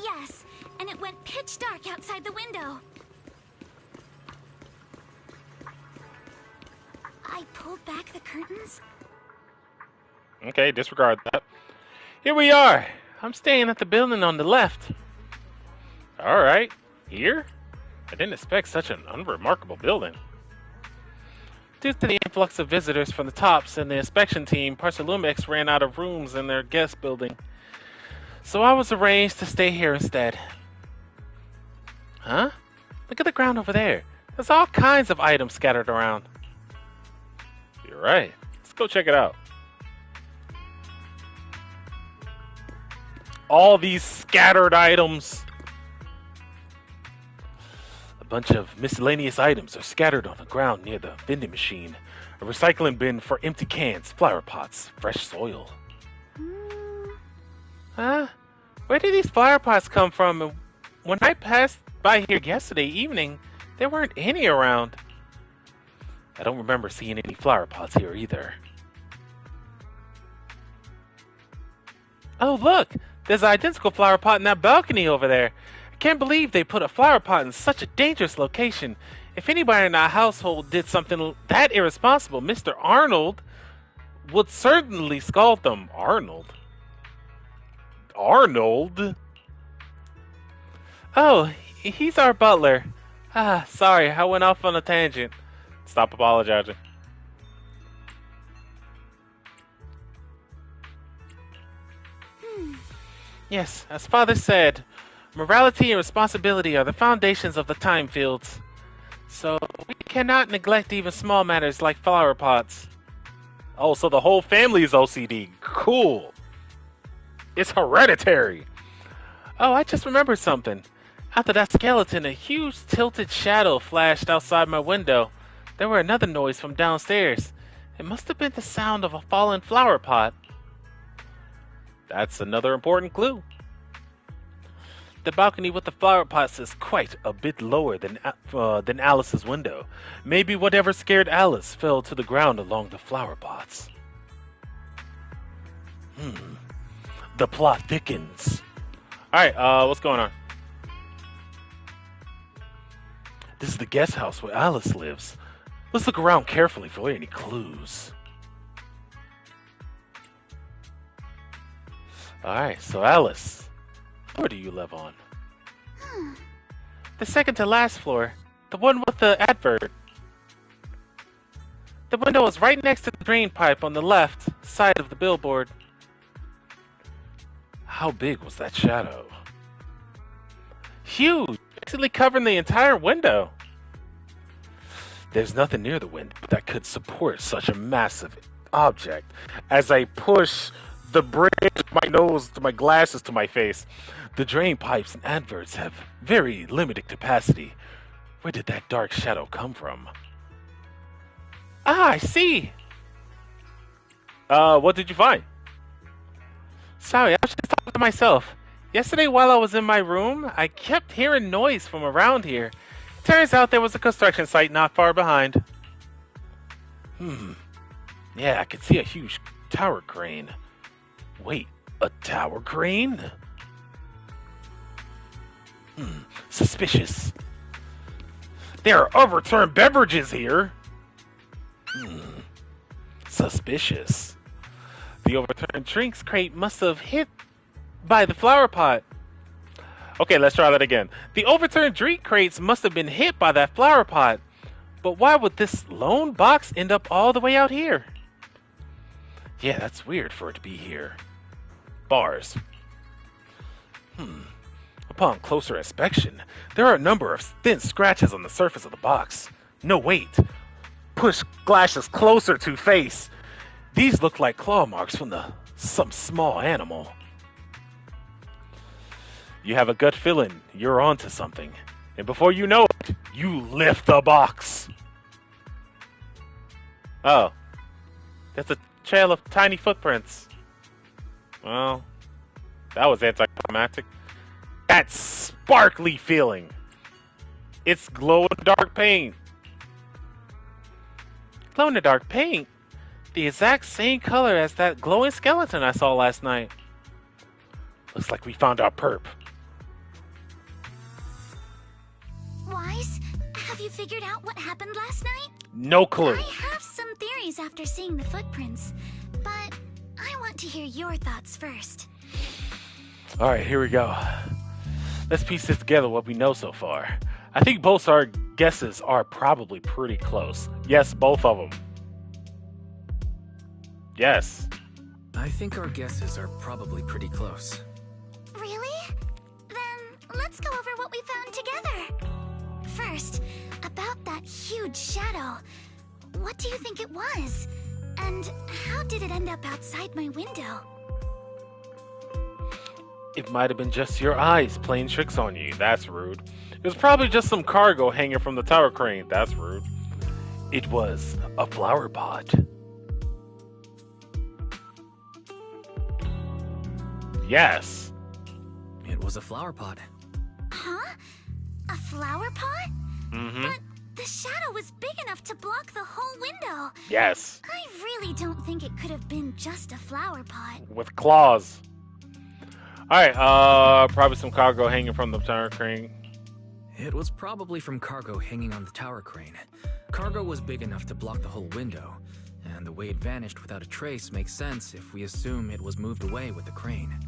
Yes, and it went pitch dark outside the window. I pulled back the curtains. Okay, disregard that. Here we are. I'm staying at the building on the left. Alright, here? I didn't expect such an unremarkable building. Due to the influx of visitors from the tops and the inspection team, Parsalumex ran out of rooms in their guest building. So I was arranged to stay here instead. Huh? Look at the ground over there. There's all kinds of items scattered around. You're right. Let's go check it out. All these scattered items. A bunch of miscellaneous items are scattered on the ground near the vending machine. A recycling bin for empty cans, flower pots, fresh soil. Huh? Where did these flower pots come from? When I passed by here yesterday evening, there weren't any around. I don't remember seeing any flower pots here either. Oh, look! There's an identical flower pot in that balcony over there. I can't believe they put a flower pot in such a dangerous location. If anybody in our household did something that irresponsible, Mr. Arnold would certainly scold them. Arnold? Arnold? Oh, he's our butler. Ah, sorry, I went off on a tangent. Stop apologizing. Yes, as Father said, morality and responsibility are the foundations of the time fields. So we cannot neglect even small matters like flower pots. Oh, so the whole family is OCD. Cool. It's hereditary. Oh, I just remembered something. After that skeleton, a huge tilted shadow flashed outside my window. There were another noise from downstairs. It must have been the sound of a fallen flower pot. That's another important clue. The balcony with the flower pots is quite a bit lower than Alice's window. Maybe whatever scared Alice fell to the ground along the flower pots. The plot thickens. Alright, what's going on? This is the guest house where Alice lives. Let's look around carefully for any clues. Alright, so Alice, where do you live on? The second to last floor. The one with the advert. The window is right next to the drain pipe on the left side of the billboard. How big was that shadow? Huge, basically covering the entire window. There's nothing near the window that could support such a massive object. As I push the bridge of my nose to my glasses to my face, the drain pipes and adverts have very limited capacity. Where did that dark shadow come from? Ah, I see. What did you find? Sorry, I was just talking to myself. Yesterday while I was in my room, I kept hearing noise from around here. Turns out there was a construction site not far behind. Yeah, I could see a huge tower crane. Wait, a tower crane? Suspicious. There are overturned beverages here. Suspicious. The overturned drinks crate must have hit by the flower pot. Okay, let's try that again. The overturned drink crates must have been hit by that flower pot. But why would this lone box end up all the way out here? Yeah, that's weird for it to be here. Bars. Upon closer inspection, there are a number of thin scratches on the surface of the box. No, wait. Push glasses closer to face. These look like claw marks from some small animal. You have a gut feeling you're onto something. And before you know it, you lift the box. Oh. That's a trail of tiny footprints. Well, that was anticlimactic. That sparkly feeling. It's glow-in-the-dark paint. Glow-in-the-dark paint? The exact same color as that glowing skeleton I saw last night. Looks like we found our perp. Wise, have you figured out what happened last night? No clue. I have some theories after seeing the footprints, but I want to hear your thoughts first. Alright, here we go. Let's piece this together, what we know so far. I think both our guesses are probably pretty close. Yes, both of them. Yes. I think our guesses are probably pretty close. Really? Then let's go over what we found together. First, about that huge shadow. What do you think it was? And how did it end up outside my window? It might have been just your eyes playing tricks on you. That's rude. It was probably just some cargo hanging from the tower crane. That's rude. It was a flower pot. Yes. It was a flower pot. Huh? A flower pot? Mm-hmm. But The shadow was big enough to block the whole window. Yes. I really don't think it could have been just a flower pot. With claws. Alright, probably some cargo hanging from the tower crane. It was probably from cargo hanging on the tower crane. Cargo was big enough to block the whole window, and the way it vanished without a trace makes sense if we assume it was moved away with the crane.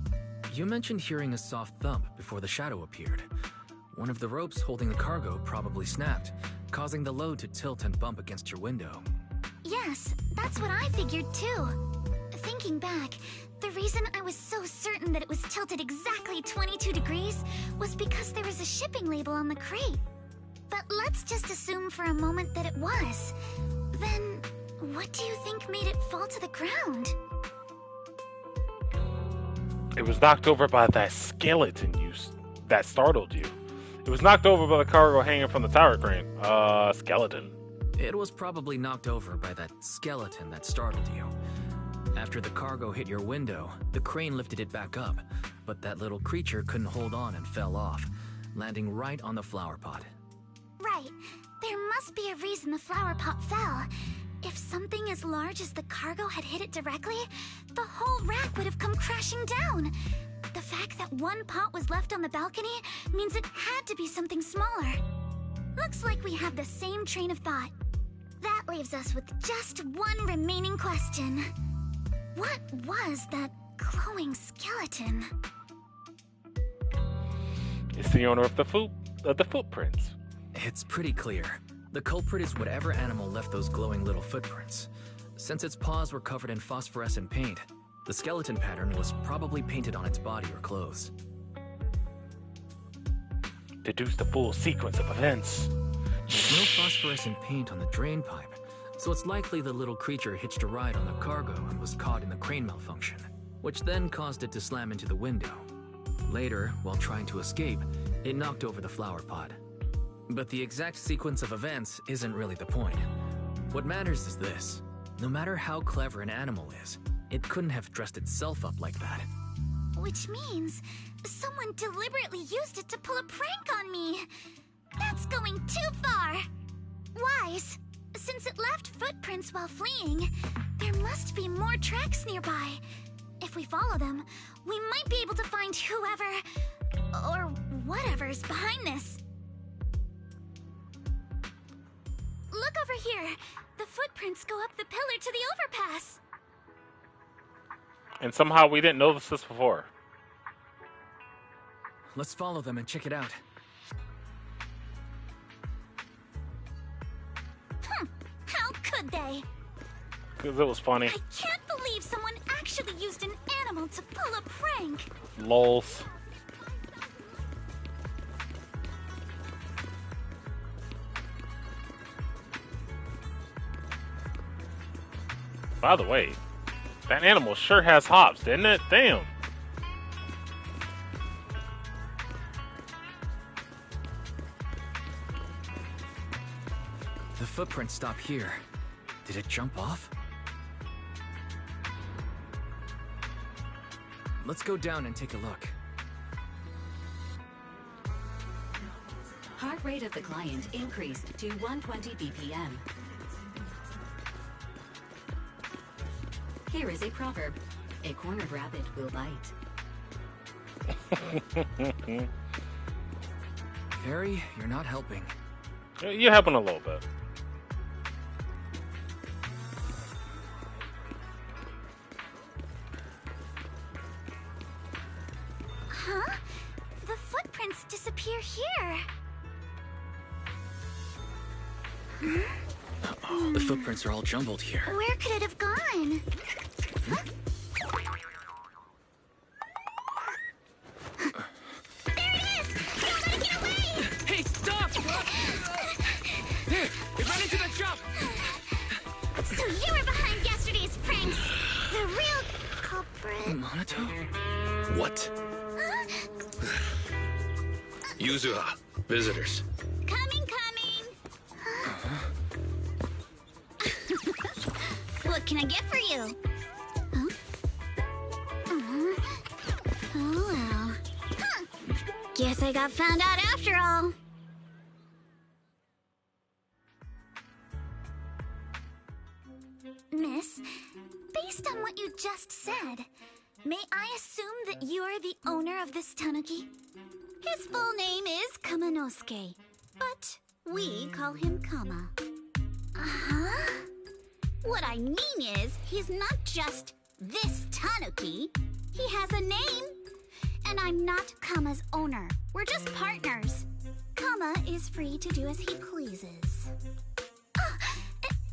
You mentioned hearing a soft thump before the shadow appeared. One of the ropes holding the cargo probably snapped, causing the load to tilt and bump against your window. Yes, that's what I figured too. Thinking back, the reason I was so certain that it was tilted exactly 22 degrees was because there was a shipping label on the crate. But let's just assume for a moment that it was. Then, what do you think made it fall to the ground? It was knocked over by that skeleton that startled you. It was knocked over by the cargo hanging from the tower crane. Skeleton. It was probably knocked over by that skeleton that startled you. After the cargo hit your window, the crane lifted it back up, but that little creature couldn't hold on and fell off, landing right on the flower pot. Right. There must be a reason the flower pot fell. If something as large as the cargo had hit it directly, the whole rack would have come crashing down. The fact that one pot was left on the balcony means it had to be something smaller. Looks like we have the same train of thought. That leaves us with just one remaining question. What was that glowing skeleton? It's the owner of the footprints. It's pretty clear. The culprit is whatever animal left those glowing little footprints. Since its paws were covered in phosphorescent paint, the skeleton pattern was probably painted on its body or clothes. Deduce the full sequence of events. There's no phosphorescent paint on the drain pipe, so it's likely the little creature hitched a ride on the cargo and was caught in the crane malfunction, which then caused it to slam into the window. Later, while trying to escape, it knocked over the flower pot. But the exact sequence of events isn't really the point. What matters is this. No matter how clever an animal is, it couldn't have dressed itself up like that. Which means someone deliberately used it to pull a prank on me. That's going too far. Wise, since it left footprints while fleeing, there must be more tracks nearby. If we follow them, we might be able to find whoever or whatever's behind this. Look over here. The footprints go up the pillar to the overpass. And somehow we didn't notice this before. Let's follow them and check it out. How could they? Because it was funny. I can't believe someone actually used an animal to pull a prank. Lols. By the way, that animal sure has hops, didn't it? Damn. The footprints stop here. Did it jump off? Let's go down and take a look. Heart rate of the client increased to 120 BPM. Here is a proverb. A cornered rabbit will bite. Harry, you're not helping. You're helping a little bit. Huh? The footprints disappear here. The footprints are all jumbled here. Where could it have gone? Huh? There it is! Somebody get away! Hey, stop! Here, it ran into the jump! So you were behind yesterday's pranks. The real culprit. Monato? What? Huh? Yuzuha, visitors. Coming. What can I get for you? Huh? Oh, well. Huh. Guess I got found out after all. assume that you're the owner of this tanuki? His full name is Kamanosuke, but we call him Kama. Uh-huh. What I mean is, he's not just this tanuki. He has a name. And I'm not Kama's owner. We're just partners. Kama is free to do as he pleases.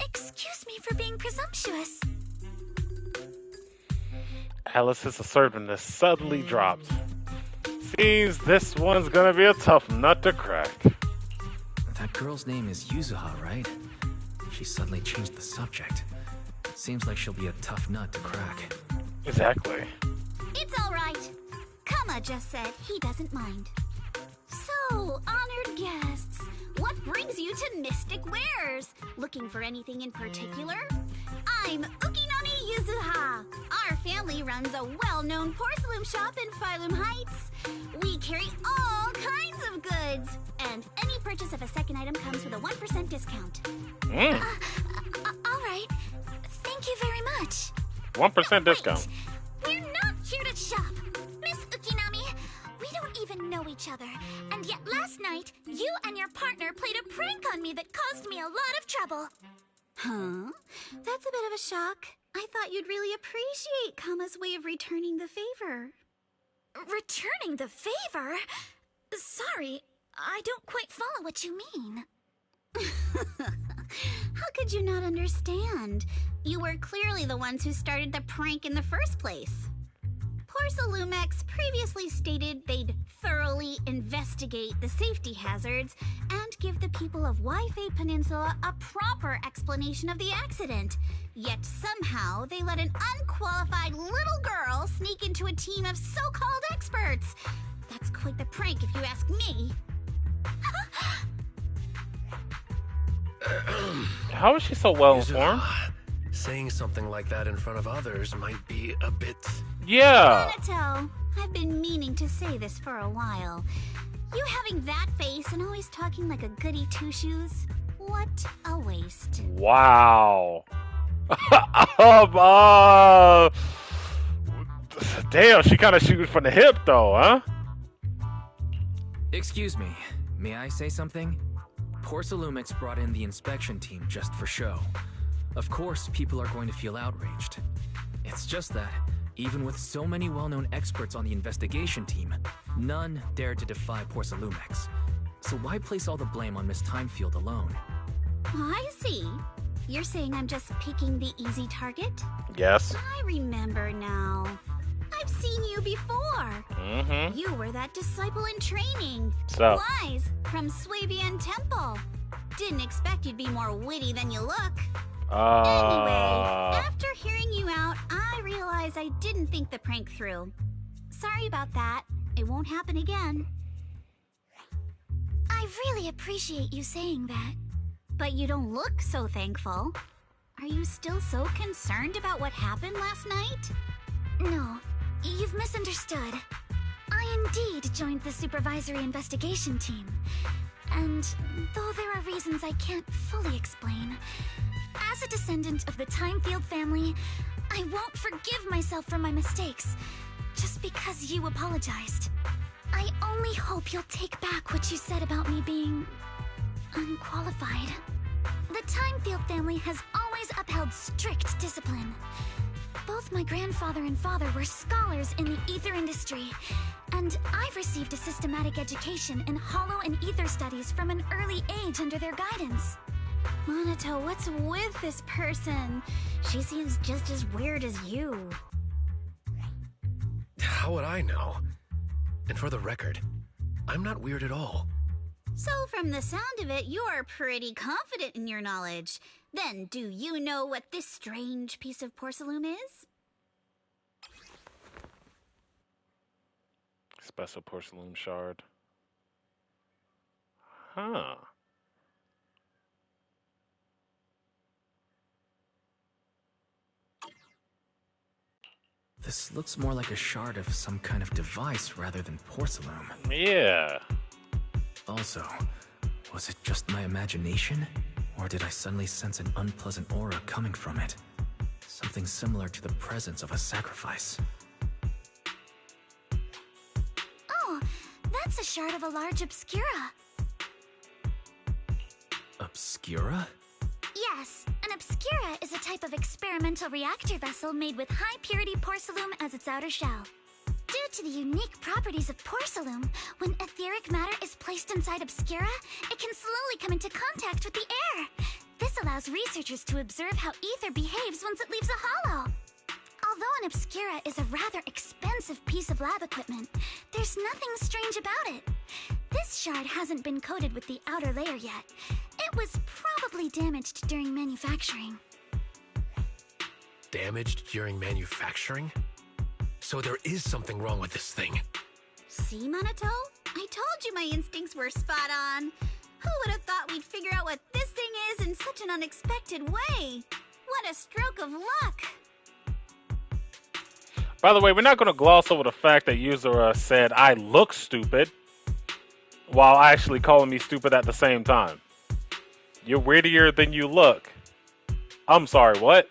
Excuse me for being presumptuous. Alice's assertiveness suddenly dropped. Seems this one's gonna be a tough nut to crack. That girl's name is Yuzuha, right? She suddenly changed the subject. Seems like she'll be a tough nut to crack. Exactly. It's all right. Kama just said he doesn't mind. So, honored guests, what brings you to Mystic Wares? Looking for anything in particular? I'm Ukinami Yuzuha. Our family runs a well-known porcelain shop in Phylum Heights. We carry all kinds of goods, and any purchase of a second item comes with a 1% discount. All right. Thank you very much. 1% discount. We're not here to shop. Miss Ukinami, we don't even know each other. And yet last night, you and your partner played a prank on me that caused me a lot of trouble. Huh? That's a bit of a shock. I thought you'd really appreciate Kama's way of returning the favor. Returning the favor? Sorry, I don't quite follow what you mean. How could you not understand? You were clearly the ones who started the prank in the first place. Porcelumex previously stated they'd thoroughly investigate the safety hazards and give the people of Waifei Peninsula a proper explanation of the accident. Yet somehow they let an unqualified little girl sneak into a team of so-called experts. That's quite the prank if you ask me. How is she so well informed? Saying something like that in front of others might be a bit... Yeah. Minato, I've been meaning to say this for a while. You having that face and always talking like a goody two-shoes? What a waste. Wow. Damn, she kind of shoots from the hip though, huh? Excuse me, may I say something? Porcelumix brought in the inspection team just for show. Of course, people are going to feel outraged. It's just that, even with so many well-known experts on the investigation team, none dared to defy Porcelumix. So why place all the blame on Miss Timefield alone? I see. You're saying I'm just picking the easy target? Yes. I remember now. I've seen you before. Mm-hmm. You were that disciple in training. So. Wise, from Swabian Temple. Didn't expect you'd be more witty than you look. Anyway, after hearing you out, I realized I didn't think the prank through. Sorry about that. It won't happen again. I really appreciate you saying that. But you don't look so thankful. Are you still so concerned about what happened last night? No, you've misunderstood. I indeed joined the supervisory investigation team. And though there are reasons I can't fully explain, as a descendant of the Timefield family, I won't forgive myself for my mistakes, just because you apologized. I only hope you'll take back what you said about me being unqualified. The Timefield family has always upheld strict discipline. Both my grandfather and father were scholars in the ether industry, and I've received a systematic education in hollow and ether studies from an early age under their guidance. Minato, what's with this person? She seems just as weird as you. How would I know? And for the record, I'm not weird at all. So from the sound of it, you're pretty confident in your knowledge. Then do you know what this strange piece of porcelain is? Special porcelain shard. Huh. This looks more like a shard of some kind of device rather than porcelain. Yeah. Also, was it just my imagination? Or did I suddenly sense an unpleasant aura coming from it? Something similar to the presence of a sacrifice. a shard of a large obscura. Obscura? Yes, an obscura is a type of experimental reactor vessel made with high-purity porcelain as its outer shell. Due to the unique properties of porcelain, when etheric matter is placed inside obscura, it can slowly come into contact with the air. This allows researchers to observe how ether behaves once it leaves a hollow. Although an obscura is a rather expensive piece of lab equipment, there's nothing strange about it. This shard hasn't been coated with the outer layer yet. It was probably damaged during manufacturing. Damaged during manufacturing? So there is something wrong with this thing. See, Minato? I told you my instincts were spot on. Who would have thought we'd figure out what this thing is in such an unexpected way? What a stroke of luck! By the way, we're not going to gloss over the fact that Yuzura said I look stupid while actually calling me stupid at the same time. You're weirdier than you look. I'm sorry, what?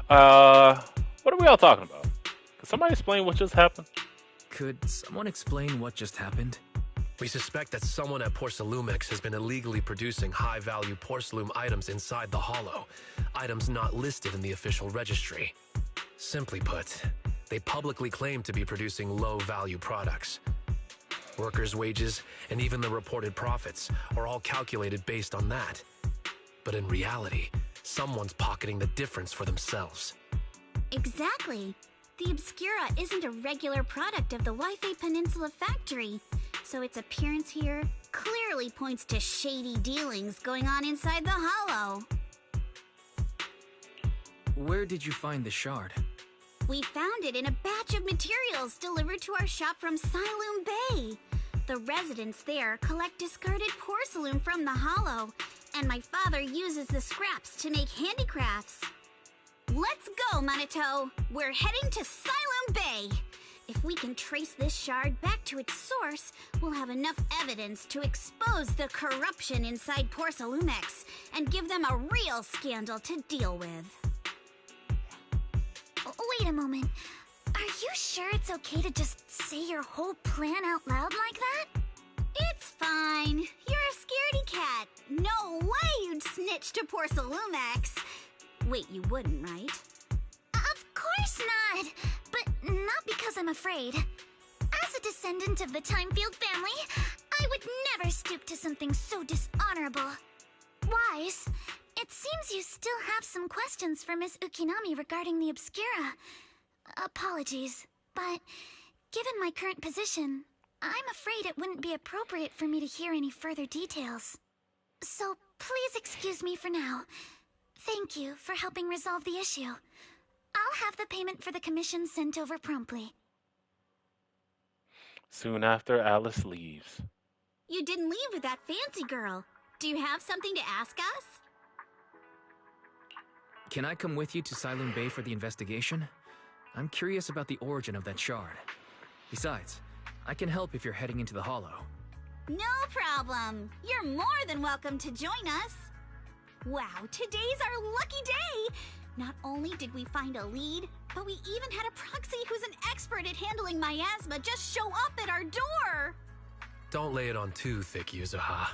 What are we all talking about? Can somebody explain what just happened? Could someone explain what just happened? We suspect that someone at Porcelumex has been illegally producing high-value porcelain items inside the hollow, items not listed in the official registry. Simply put, they publicly claim to be producing low-value products. Workers' wages and even the reported profits are all calculated based on that. But in reality, someone's pocketing the difference for themselves. Exactly. The Obscura isn't a regular product of the Wi-Fi Peninsula factory, so its appearance here clearly points to shady dealings going on inside the hollow. Where did you find the shard? We found it in a batch of materials delivered to our shop from Siloon Bay. The residents there collect discarded porcelain from the hollow, and my father uses the scraps to make handicrafts. Let's go, Minato! We're heading to Siloon Bay! If we can trace this shard back to its source, we'll have enough evidence to expose the corruption inside Porcelumex and give them a real scandal to deal with. Wait a moment. Are you sure it's okay to just say your whole plan out loud like that? It's fine. You're a scaredy cat. No way you'd snitch to Porcelumex. Wait, you wouldn't, right? Of course not! But not because I'm afraid. As a descendant of the Timefield family, I would never stoop to something so dishonorable. Wise, it seems you still have some questions for Miss Ukinami regarding the Obscura. Apologies, but given my current position, I'm afraid it wouldn't be appropriate for me to hear any further details. So please excuse me for now. Thank you for helping resolve the issue. I'll have the payment for the commission sent over promptly. Soon after, Alice leaves. You didn't leave with that fancy girl. Do you have something to ask us? Can I come with you to Siloon Bay for the investigation? I'm curious about the origin of that shard. Besides, I can help if you're heading into the hollow. No problem. You're more than welcome to join us. Wow, today's our lucky day! Not only did we find a lead, but we even had a proxy who's an expert at handling miasma just show up at our door! Don't lay it on too thick, Yuzuha.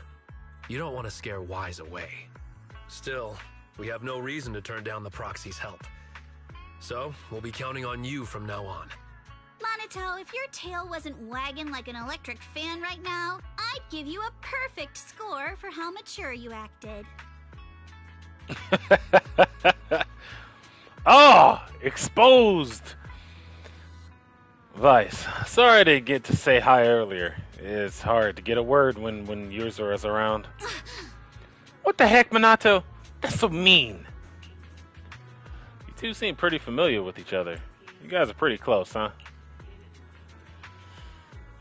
You don't want to scare Wise away. Still, we have no reason to turn down the proxy's help. So, we'll be counting on you from now on. Minato, if your tail wasn't wagging like an electric fan right now, I'd give you a perfect score for how mature you acted. Oh, exposed! Vice, sorry I didn't get to say hi earlier. It's hard to get a word when Yuzura's around. What the heck, Minato? That's so mean. You two seem pretty familiar with each other. You guys are pretty close, huh?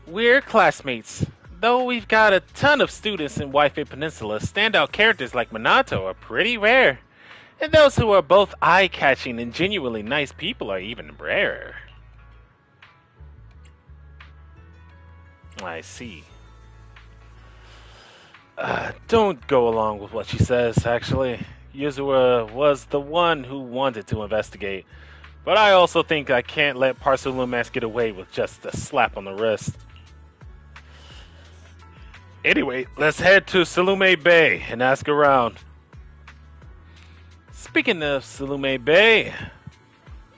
We're classmates. Though we've got a ton of students in Wi-Fi Peninsula, standout characters like Minato are pretty rare. And those who are both eye-catching and genuinely nice people are even rarer. I see. Don't go along with what she says, actually. Yuzura was the one who wanted to investigate. But I also think I can't let Porcelumex get away with just a slap on the wrist. Anyway, let's head to Salume Bay and ask around. Speaking of Salume Bay,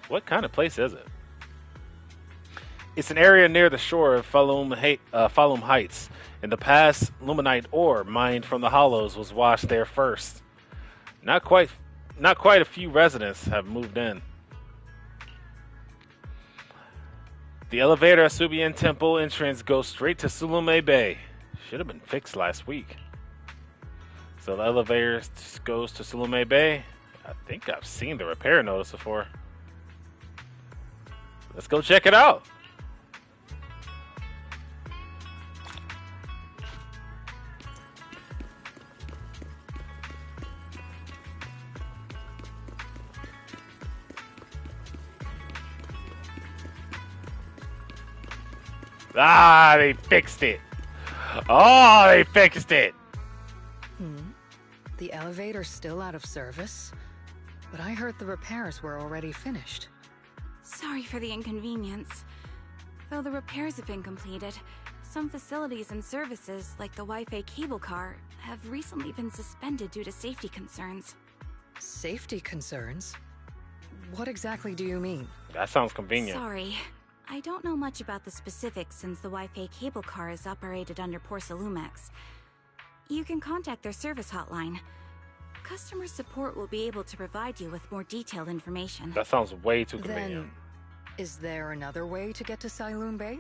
what kind of place is it? It's an area near the shore of Falum Heights. In the past, luminite ore mined from the hollows was washed there first. Not quite, not quite a few residents have moved in. The elevator at Subian Temple entrance goes straight to Sulume Bay. Should have been fixed last week. So the elevator goes to Sulume Bay. I think I've seen the repair notice before. Let's go check it out. Ah, they fixed it. Oh, they fixed it. The elevator's still out of service? But I heard the repairs were already finished. Sorry for the inconvenience. Though the repairs have been completed, some facilities and services, like the Wi-Fi cable car, have recently been suspended due to safety concerns. Safety concerns? What exactly do you mean? That sounds convenient. Sorry. I don't know much about the specifics since the Wi-Fi cable car is operated under Porsalumex. You can contact their service hotline. Customer support will be able to provide you with more detailed information. That sounds way too convenient. Then, is there another way to get to Sailoon Bay?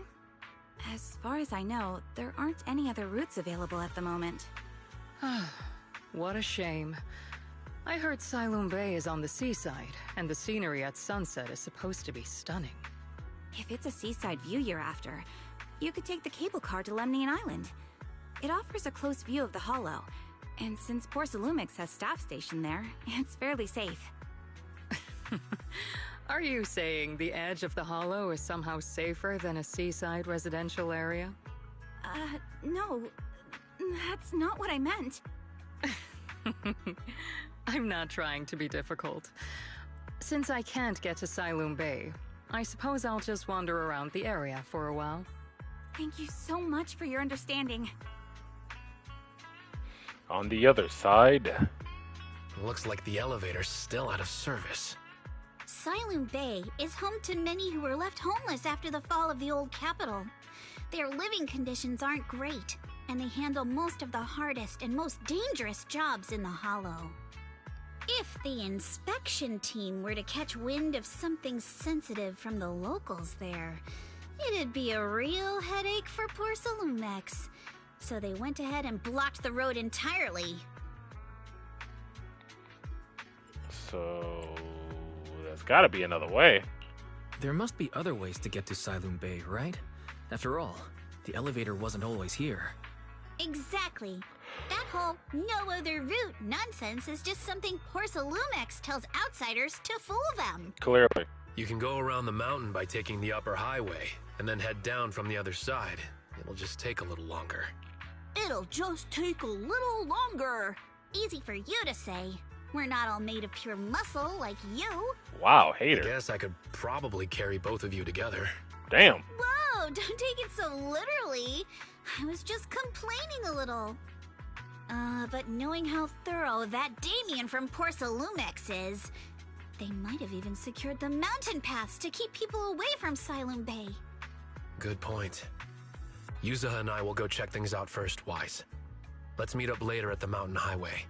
As far as I know, there aren't any other routes available at the moment. What a shame. I heard Sailoon Bay is on the seaside, and the scenery at sunset is supposed to be stunning. If it's a seaside view you're after, you could take the cable car to Lemnian Island. It offers a close view of the hollow, and since Porsalumix has staff stationed there, it's fairly safe. Are you saying the edge of the hollow is somehow safer than a seaside residential area? No. That's not what I meant. I'm not trying to be difficult. Since I can't get to Sailoon Bay, I suppose I'll just wander around the area for a while. Thank you so much for your understanding. On the other side... Looks like the elevator's still out of service. Sailoon Bay is home to many who were left homeless after the fall of the old capital. Their living conditions aren't great, and they handle most of the hardest and most dangerous jobs in the Hollow. If the inspection team were to catch wind of something sensitive from the locals there, it'd be a real headache for Porsalumex. So they went ahead and blocked the road entirely. So... there's gotta be another way. There must be other ways to get to Sailoon Bay, right? After all, the elevator wasn't always here. Exactly. That whole no other route nonsense is just something Porsalumex tells outsiders to fool them. Clearly. You can go around the mountain by taking the upper highway, and then head down from the other side. It'll just take a little longer. It'll just take a little longer. Easy for you to say. We're not all made of pure muscle like you. Wow, hater. I guess I could probably carry both of you together. Damn. Whoa, don't take it so literally. I was just complaining a little. But knowing how thorough that Damien from Porsalumex is, they might have even secured the mountain paths to keep people away from Sailoon Bay. Good point. Yuzaha and I will go check things out first, Wise. Let's meet up later at the mountain highway.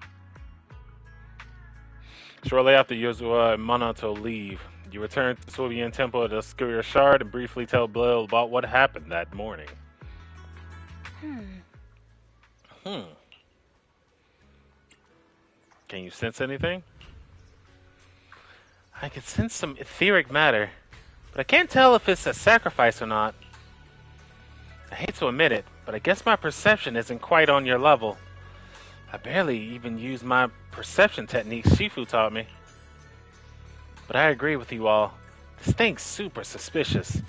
Shortly after Yozua and Monato leave, you return to Subian Temple to Scuria Shard and briefly tell Bill about what happened that morning. Can you sense anything? I can sense some etheric matter, but I can't tell if it's a sacrifice or not. I hate to admit it, but I guess my perception isn't quite on your level. I barely even use my perception techniques Shifu taught me. But I agree with you all. This thing's super suspicious.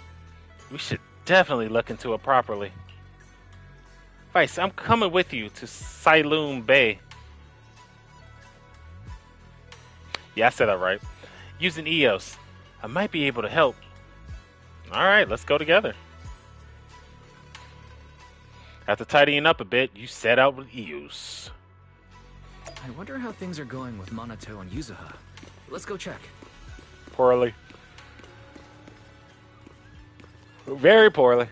We should definitely look into it properly. Vice, I'm coming with you to Sailoon Bay. Yeah, I said that right. Using EOS, I might be able to help. Alright, let's go together. After tidying up a bit, you set out with Eos. I wonder how things are going with Minato and Yuzuha. Let's go check. Poorly. Very poorly.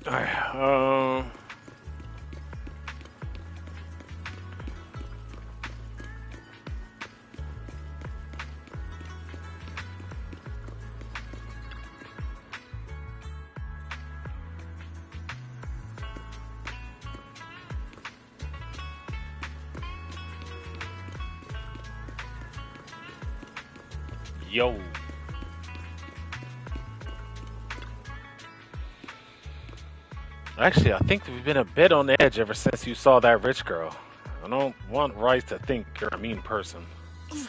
Alright, yo. Actually, I think we've been a bit on the edge ever since you saw that rich girl. I don't want Rice to think you're a mean person. I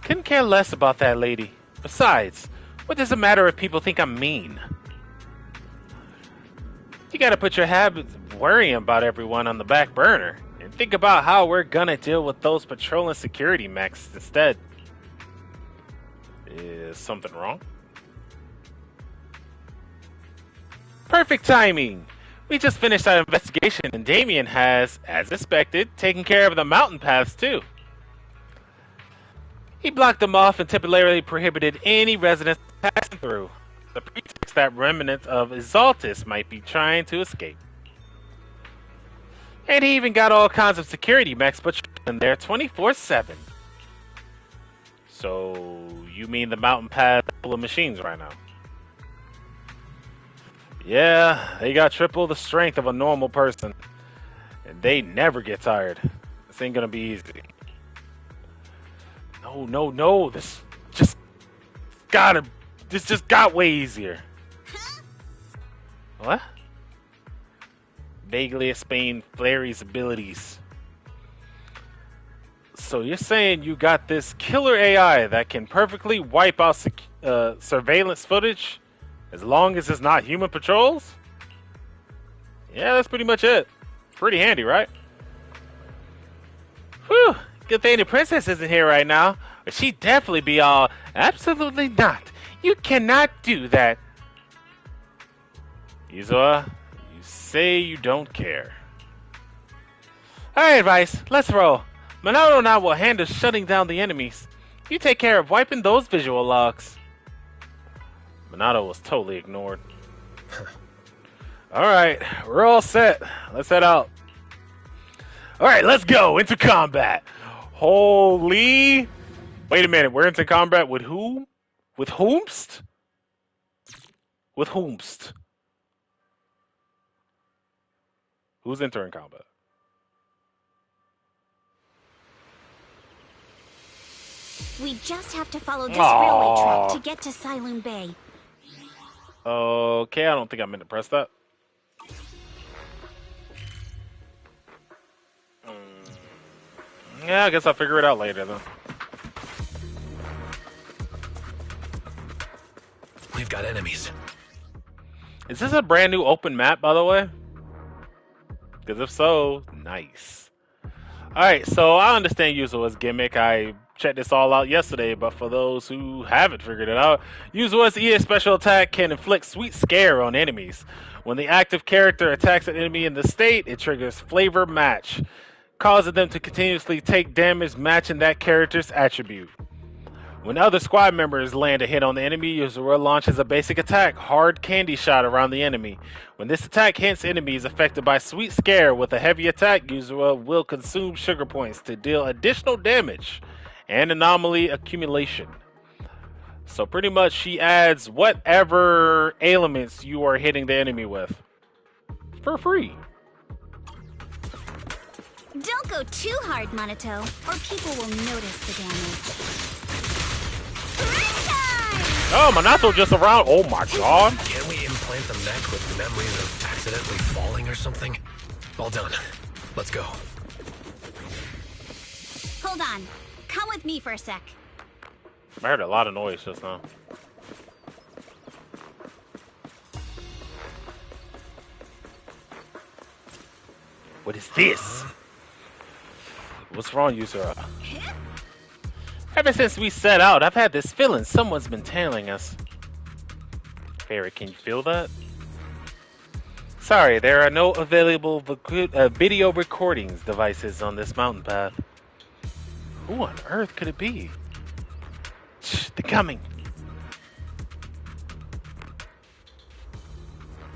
couldn't care less about that lady. Besides, what does it matter if people think I'm mean? You gotta put your habits of worrying about everyone on the back burner and think about how we're gonna deal with those patrolling security mechs instead. Is something wrong? Perfect timing! We just finished our investigation and Damien has, as expected, taken care of the mountain paths too. He blocked them off and temporarily prohibited any residents passing through. The pretext that remnants of Exaltus might be trying to escape. And he even got all kinds of security mechs patrolling there 24/7. So, you mean the mountain path full of machines right now? Yeah, they got triple the strength of a normal person. And they never get tired. This ain't gonna be easy. No. This just got way easier. What? Vaguely explain Flary's abilities. So you're saying you got this killer AI that can perfectly wipe out surveillance footage as long as it's not human patrols? Yeah, that's pretty much it. Pretty handy, right? Whew. Good thing the princess isn't here right now, or she'd definitely be all, absolutely not. You cannot do that. Yuzuha, you say you don't care. Alright, Vice, let's roll. Minato and I will handle shutting down the enemies. You take care of wiping those visual logs. Minato was totally ignored. Alright, we're all set. Let's head out. Alright, let's go into combat. Holy... Wait a minute, we're into combat with whom? With whomst? With whomst? Who's entering combat? We just have to follow this railway track to get to Siloon Bay. Okay, I don't think I meant to press that. Yeah, I guess I'll figure it out later then. We've got enemies. Is this a brand new open map, by the way? Because if so, nice. Alright, so I understand Yuzuha's gimmick. I checked this all out yesterday, but for those who haven't figured it out, Yuzuha's EA special attack can inflict sweet scare on enemies. When the active character attacks an enemy in the state, it triggers flavor match, causing them to continuously take damage matching that character's attribute. When other squad members land a hit on the enemy, Yuzuha launches a basic attack, Hard Candy Shot, around the enemy. When this attack hits enemies affected by Sweet Scare with a heavy attack, Yuzuha will consume sugar points to deal additional damage and anomaly accumulation. So pretty much she adds whatever ailments you are hitting the enemy with for free. Don't go too hard, Minato, or people will notice the damage. Oh, Minato just around. Oh my god. Can we implant the mech with memories of accidentally falling or something? All done. Let's go. Hold on. Come with me for a sec. I heard a lot of noise just now. What is this? What's wrong, Yuzuha? Ever since we set out, I've had this feeling someone's been tailing us. Fairy, can you feel that? Sorry, there are no available video recordings devices on this mountain path. Who on earth could it be? Shh, they're coming.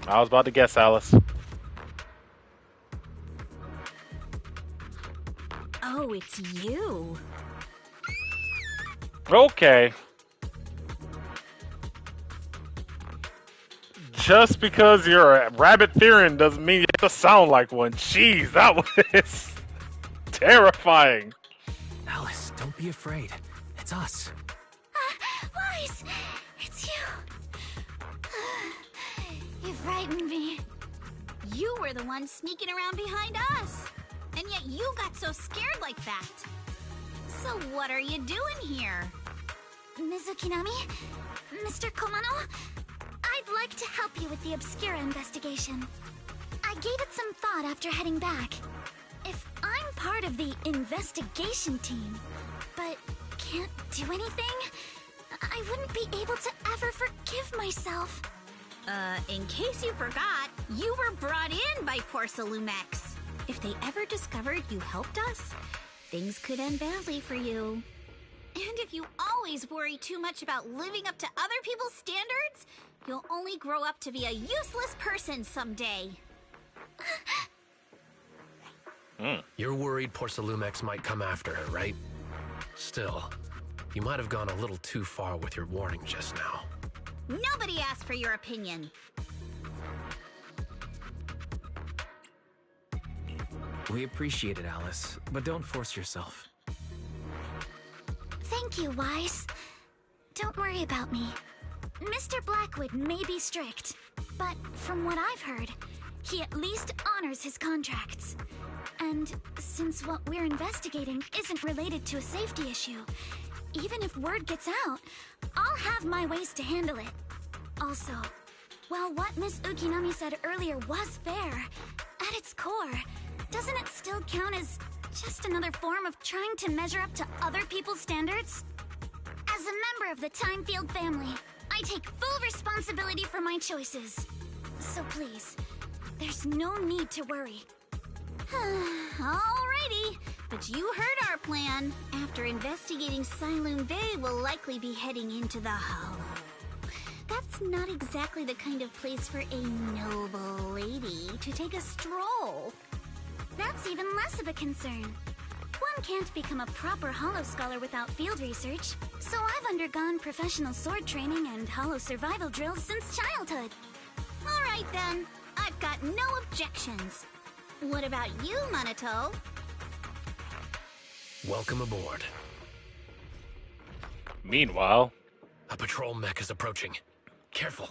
I was about to guess, Alice. Oh, it's you. Okay. Just because you're a rabbit theorin doesn't mean you have to sound like one. Jeez, that was terrifying. Alice, don't be afraid. It's us. Wise, it's you. You frightened me. You were the one sneaking around behind us. And yet you got so scared like that. So what are you doing here? Mizukinami? Mr. Komano? I'd like to help you with the Obscura investigation. I gave it some thought after heading back. If I'm part of the investigation team, but can't do anything, I wouldn't be able to ever forgive myself. In case you forgot, you were brought in by Porcelumex. If they ever discovered you helped us, things could end badly for you. And if you always worry too much about living up to other people's standards, you'll only grow up to be a useless person someday. You're worried Porcelumex might come after her, right? Still, you might have gone a little too far with your warning just now. Nobody asked for your opinion. We appreciate it, Alice, but don't force yourself. Thank you, Wise. Don't worry about me. Mr. Blackwood may be strict, but from what I've heard, he at least honors his contracts. And since what we're investigating isn't related to a safety issue, even if word gets out, I'll have my ways to handle it. Also, while what Miss Ukinami said earlier was fair, at its core, doesn't it still count as just another form of trying to measure up to other people's standards? As a member of the Timefield family, I take full responsibility for my choices. So please, there's no need to worry. Alrighty, but you heard our plan. After investigating Siloon Bay, we'll likely be heading into the Hollow. That's not exactly the kind of place for a noble lady to take a stroll. That's even less of a concern. One can't become a proper Hollow scholar without field research, so I've undergone professional sword training and Hollow survival drills since childhood. Alright then, I've got no objections. What about you, Minato? Welcome aboard. Meanwhile, a patrol mech is approaching. Careful.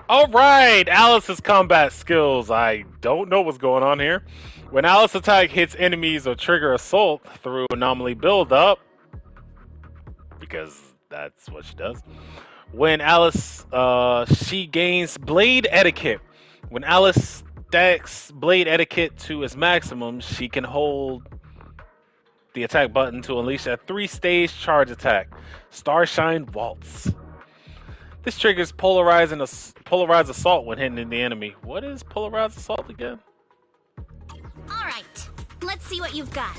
Alright, Alice's combat skills. I don't know what's going on here. When Alice attack hits enemies or trigger assault through anomaly buildup, because that's what she does. When Alice, she gains blade etiquette. When Alice stacks blade etiquette to its maximum, she can hold the attack button to unleash a 3-stage charge attack. Starshine Waltz. This triggers polarized assault when hitting the enemy. What is polarized assault again? Alright, let's see what you've got.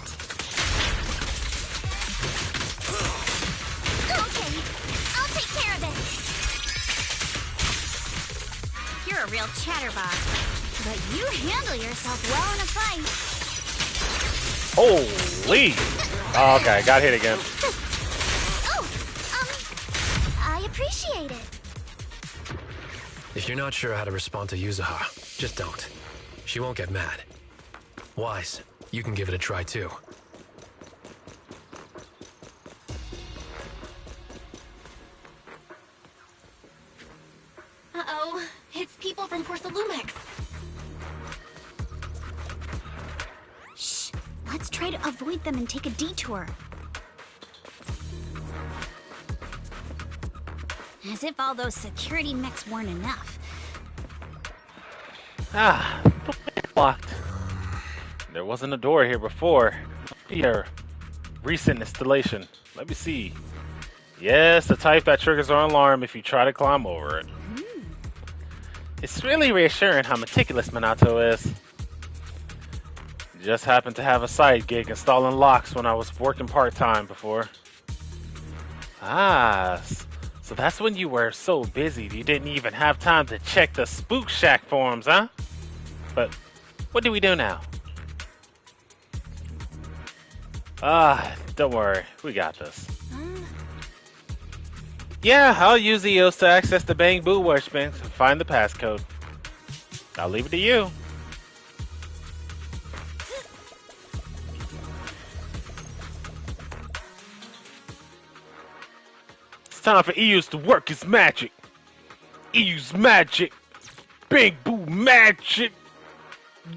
Okay, I'll take care of it. You're a real chatterbox, but you handle yourself well in a fight. Holy! Oh, okay, got hit again. I appreciate it. If you're not sure how to respond to Yuzuha, just don't. She won't get mad. Wise, you can give it a try too. Uh-oh, it's people from Porcelumex. Shh, let's try to avoid them and take a detour. As if all those security mechs weren't enough. Ah, the way is locked. There wasn't a door here before. Here. Recent installation. Let me see. Yes, the type that triggers an alarm if you try to climb over it. It's really reassuring how meticulous Minato is. Just happened to have a side gig installing locks when I was working part-time before. Ah, so that's when you were so busy you didn't even have time to check the Spook Shack forums, huh? But what do we do now? Don't worry, we got this. Yeah, I'll use EOS to access the Bang Boo workbench and find the passcode. I'll leave it to you. It's time for EOS to work his magic. EOS magic. Bang Boo magic.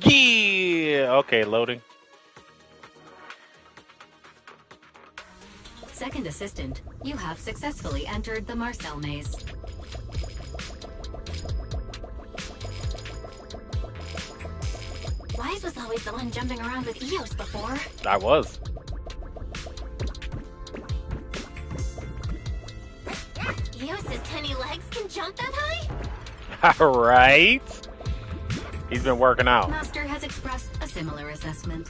Yeah. Okay, loading. Second assistant, you have successfully entered the Marcel maze. Wise was always the one jumping around with Eos before. I was. Eos's tiny legs can jump that high? Alright. He's been working out. Master has expressed a similar assessment.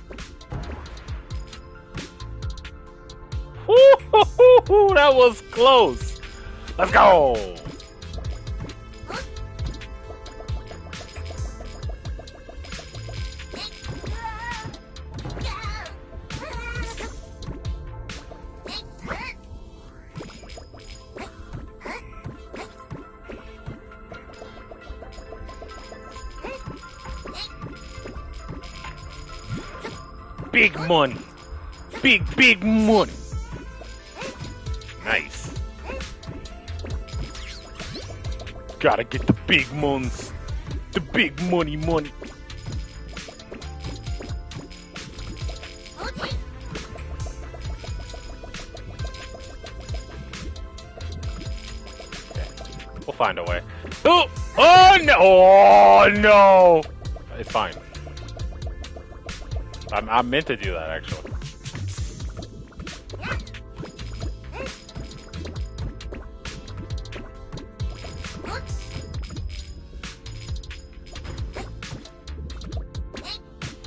That was close. Let's go. Big money. Big money. Nice. Gotta get the big ones. The big money. We'll find a way. Oh no! Oh no! It's fine. I meant to do that actually.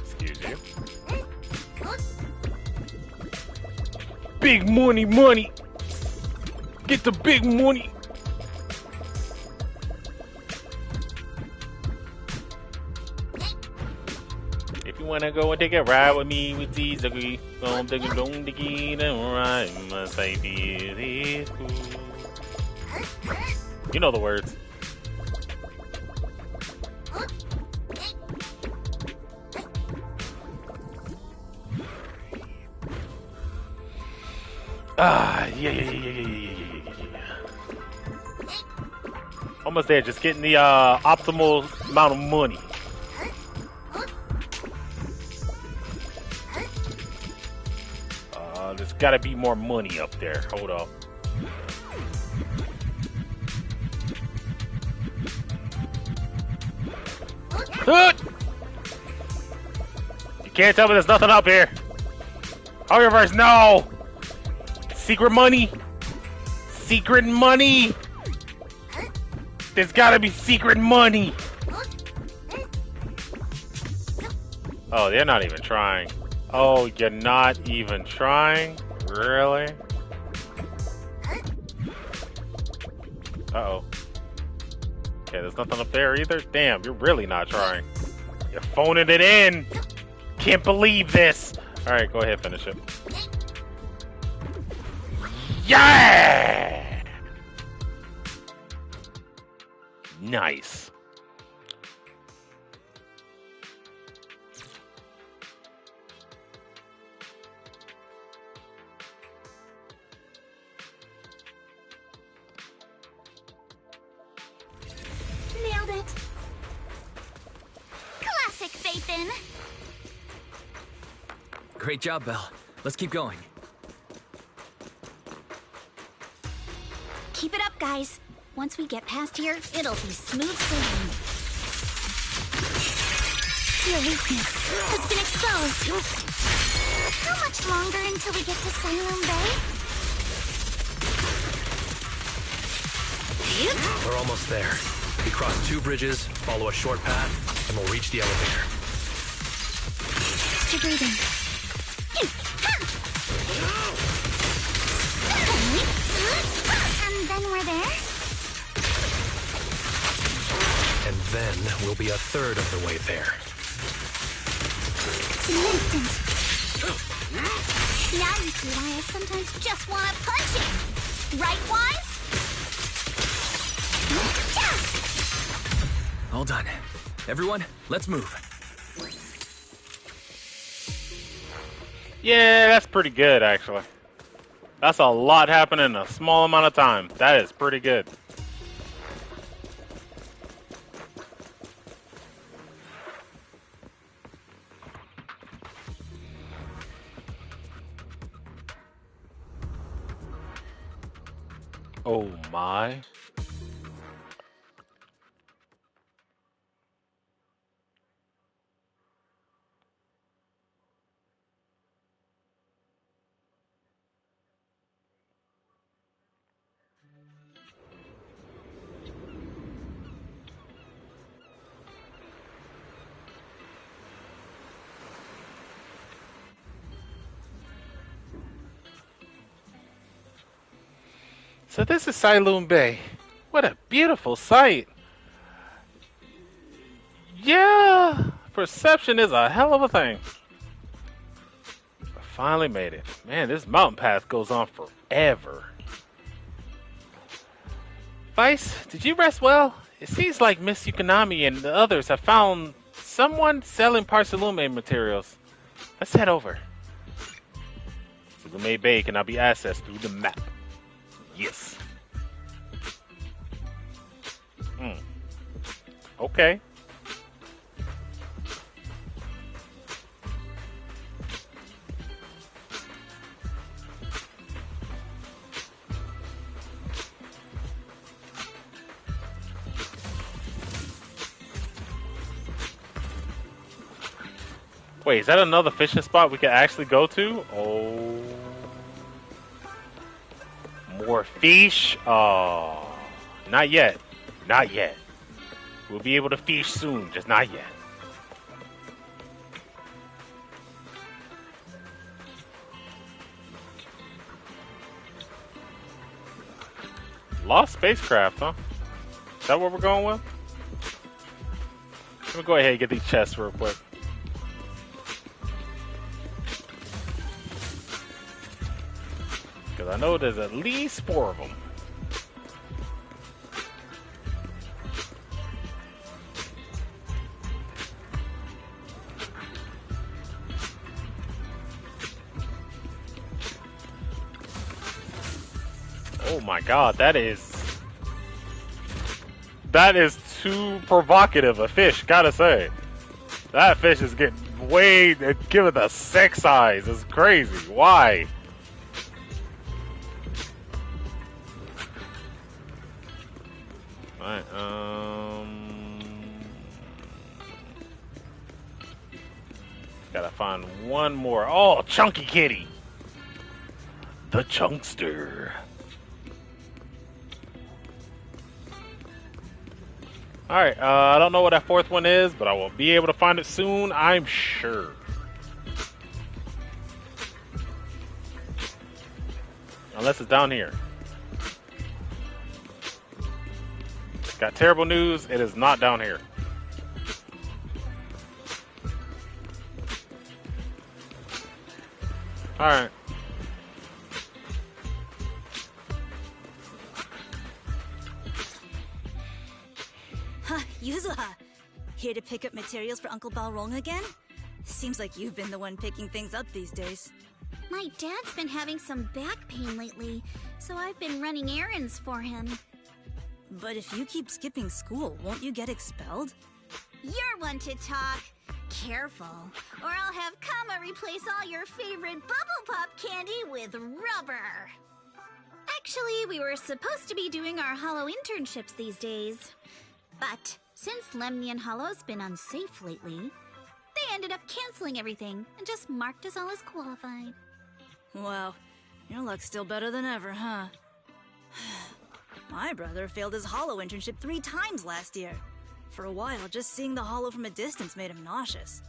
Excuse you. Big money. Get the big money. If you wanna go and take a ride with me with these ugly, don't diggy, don't ride my baby. You know the words. Yeah. Almost there, just getting the optimal amount of money. There's gotta be more money up there. Hold up. You can't tell me there's nothing up here. However, no! Secret money! Secret money! There's gotta be secret money! Oh, they're not even trying. Oh, you're not even trying? Really? Uh-oh. Okay, there's nothing up there either? Damn, you're really not trying. You're phoning it in! Can't believe this! Alright, go ahead, finish it. Yeah! Nice. Nailed it. Classic Phaethon. Great job, Belle. Let's keep going. Keep it up, guys. Once we get past here, it'll be smooth sailing. Your weakness has been exposed. How much longer until we get to Cylon Bay? We're almost there. We cross 2 bridges, follow a short path, and we'll reach the elevator. Extra breathing. And then we're there? And then we'll be a third of the way there. It's an instant. Now you see why I sometimes just want to punch it. Right, Wise? All done. Everyone, let's move. Yeah, that's pretty good, actually. That's a lot happening in a small amount of time. That is pretty good. Oh my. So this is Saloon Bay. What a beautiful sight. Yeah, perception is a hell of a thing. I finally made it. Man, this mountain path goes on forever. Vice, did you rest well? It seems like Miss Yukonami and the others have found someone selling Parsalume materials. Let's head over. Salume Bay cannot be accessed through the map. Yes. Okay. Wait, is that another fishing spot we can actually go to? Oh. More fish? Oh. Not yet. Not yet. We'll be able to fish soon, just not yet. Lost spacecraft, huh? Is that what we're going with? Let me go ahead and get these chests real quick. Because I know there's at least 4 of them. Oh my god, that is too provocative a fish, gotta say. That fish is getting give it the sex eyes. It's crazy. Why? Alright, gotta find one more. Oh, Chunky Kitty! The Chunkster. Alright, I don't know what that 4th one is, but I will be able to find it soon, I'm sure. Unless it's down here. Got terrible news, it is not down here. Alright. Yuzuha, here to pick up materials for Uncle Balrong again? Seems like you've been the one picking things up these days. My dad's been having some back pain lately, so I've been running errands for him. But if you keep skipping school, won't you get expelled? You're one to talk. Careful, or I'll have Kama replace all your favorite Bubble Pop candy with rubber. Actually, we were supposed to be doing our Hollow internships these days. But since Lemnian Hollow's been unsafe lately, they ended up canceling everything and just marked us all as qualified. Wow, your luck's still better than ever, huh? My brother failed his holo internship 3 times last year. For a while, just seeing the holo from a distance made him nauseous.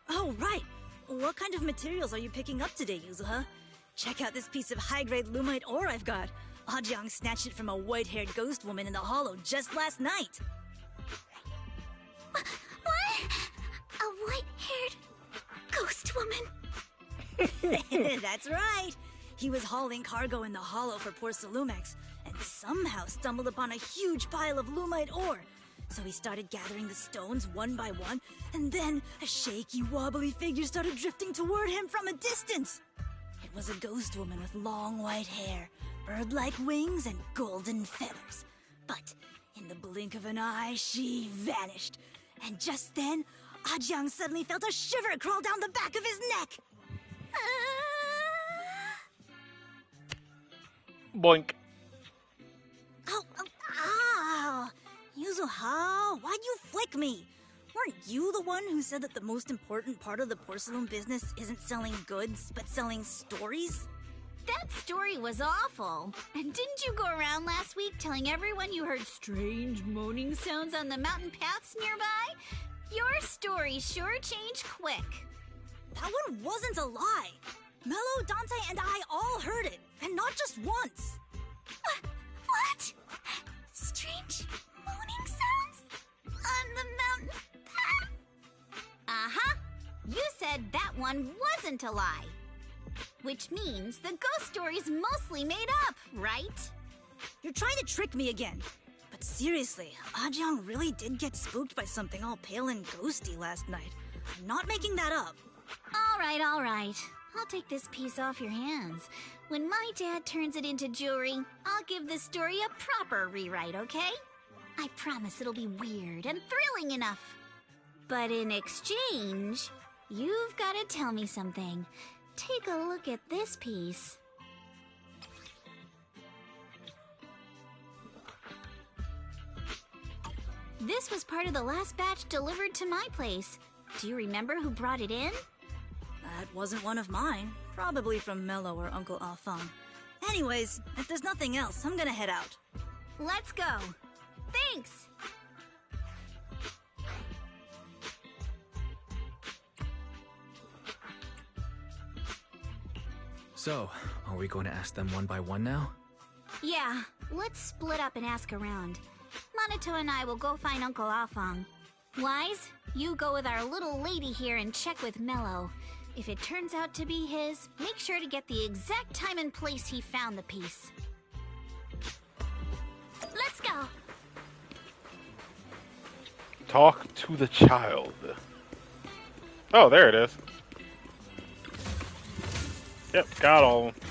Oh, right! What kind of materials are you picking up today, Yuzuha? Check out this piece of high-grade lumite ore I've got. Ajang snatched it from a white-haired ghost woman in the holo just last night. What? A white-haired ghost woman? That's right! He was hauling cargo in the holo for poor Salumex, and somehow stumbled upon a huge pile of lumite ore. So he started gathering the stones one by one, and then a shaky, wobbly figure started drifting toward him from a distance. It was a ghost woman with long white hair, bird-like wings, and golden feathers. But in the blink of an eye, she vanished. And just then, Ajang suddenly felt a shiver crawl down the back of his neck. Boink. Ow! Yuzuha, why'd you flick me? Weren't you the one who said that the most important part of the porcelain business isn't selling goods, but selling stories? That story was awful. And didn't you go around last week telling everyone you heard strange moaning sounds on the mountain paths nearby? Your story sure changed quick. That one wasn't a lie. Mello, Dante, and I all heard it, and not just once. What? Strange moaning sounds? On the mountain path? Uh-huh. You said that one wasn't a lie. Which means the ghost story's mostly made up, right? You're trying to trick me again. But seriously, Ajang really did get spooked by something all pale and ghosty last night. I'm not making that up. All right. I'll take this piece off your hands. When my dad turns it into jewelry, I'll give this story a proper rewrite, okay? I promise it'll be weird and thrilling enough. But in exchange, you've got to tell me something. Take a look at this piece. This was part of the last batch delivered to my place. Do you remember who brought it in? That wasn't one of mine. Probably from Mello or Uncle Afang. Anyways, if there's nothing else, I'm gonna head out. Let's go. Thanks! So, are we going to ask them one by one now? Yeah, let's split up and ask around. Minato and I will go find Uncle Afang. Wise, you go with our little lady here and check with Mello. If it turns out to be his, make sure to get the exact time and place he found the piece. Let's go! Talk to the child. Oh, there it is. Yep, got all of them.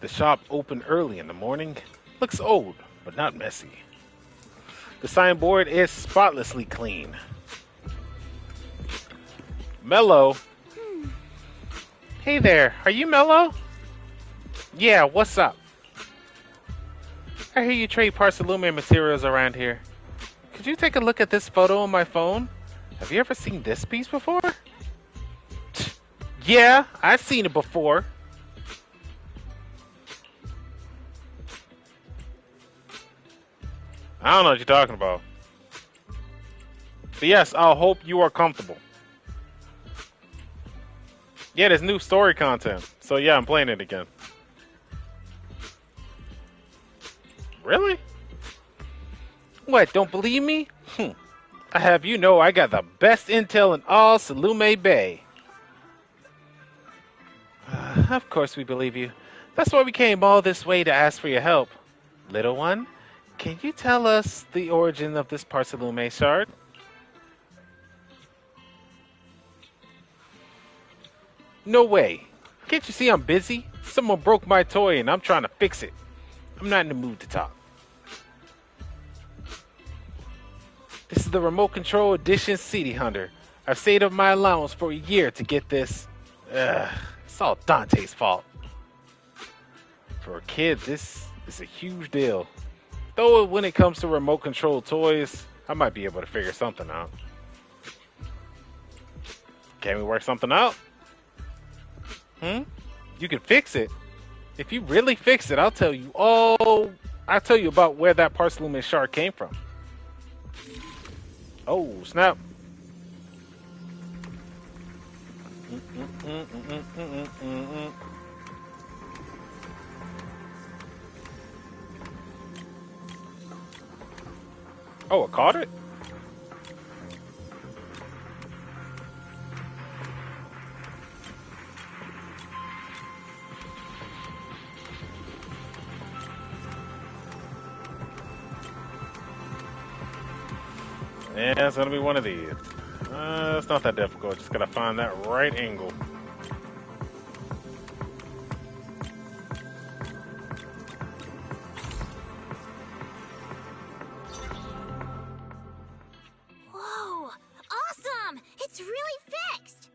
The shop opened early in the morning. Looks old, but not messy. The signboard is spotlessly clean. Mello. Hey there, are you Mello? Yeah, what's up? I hear you trade parts of Lumiere materials around here. Could you take a look at this photo on my phone? Have you ever seen this piece before? Yeah, I've seen it before. I don't know what you're talking about. But yes, I hope you are comfortable. Yeah, there's new story content. So yeah, I'm playing it again. Really? What, don't believe me? I have you know I got the best intel in all Salume Bay. Of course we believe you. That's why we came all this way to ask for your help. Little one, can you tell us the origin of this Parsalume shard? No way. Can't you see I'm busy? Someone broke my toy and I'm trying to fix it. I'm not in the mood to talk. This is the Remote Control Edition City Hunter. I've saved up my allowance for a year to get this. It's all Dante's fault. For a kid, this is a huge deal. Though when it comes to remote control toys, I might be able to figure something out. Can we work something out? You can fix it. If you really fix it, I'll tell you about where that porcelain shard came from. Oh, snap. Oh, I caught it? Yeah, it's gonna be one of these. It's not that difficult. Just gotta find that right angle. Whoa! Awesome! It's really fixed!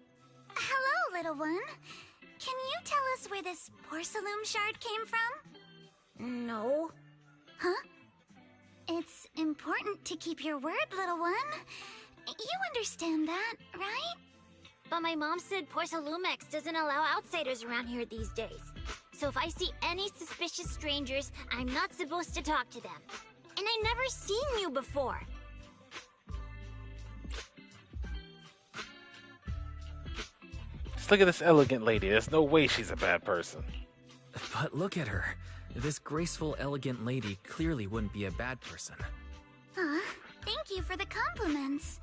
Hello, little one. Can you tell us where this porcelain shard came from? No. Huh? It's important to keep your word, little one. You understand that, right? But my mom said Porcelumex doesn't allow outsiders around here these days. So if I see any suspicious strangers, I'm not supposed to talk to them. And I've never seen you before. Just look at this elegant lady. There's no way she's a bad person. But look at her. This graceful, elegant lady clearly wouldn't be a bad person. Thank you for the compliments.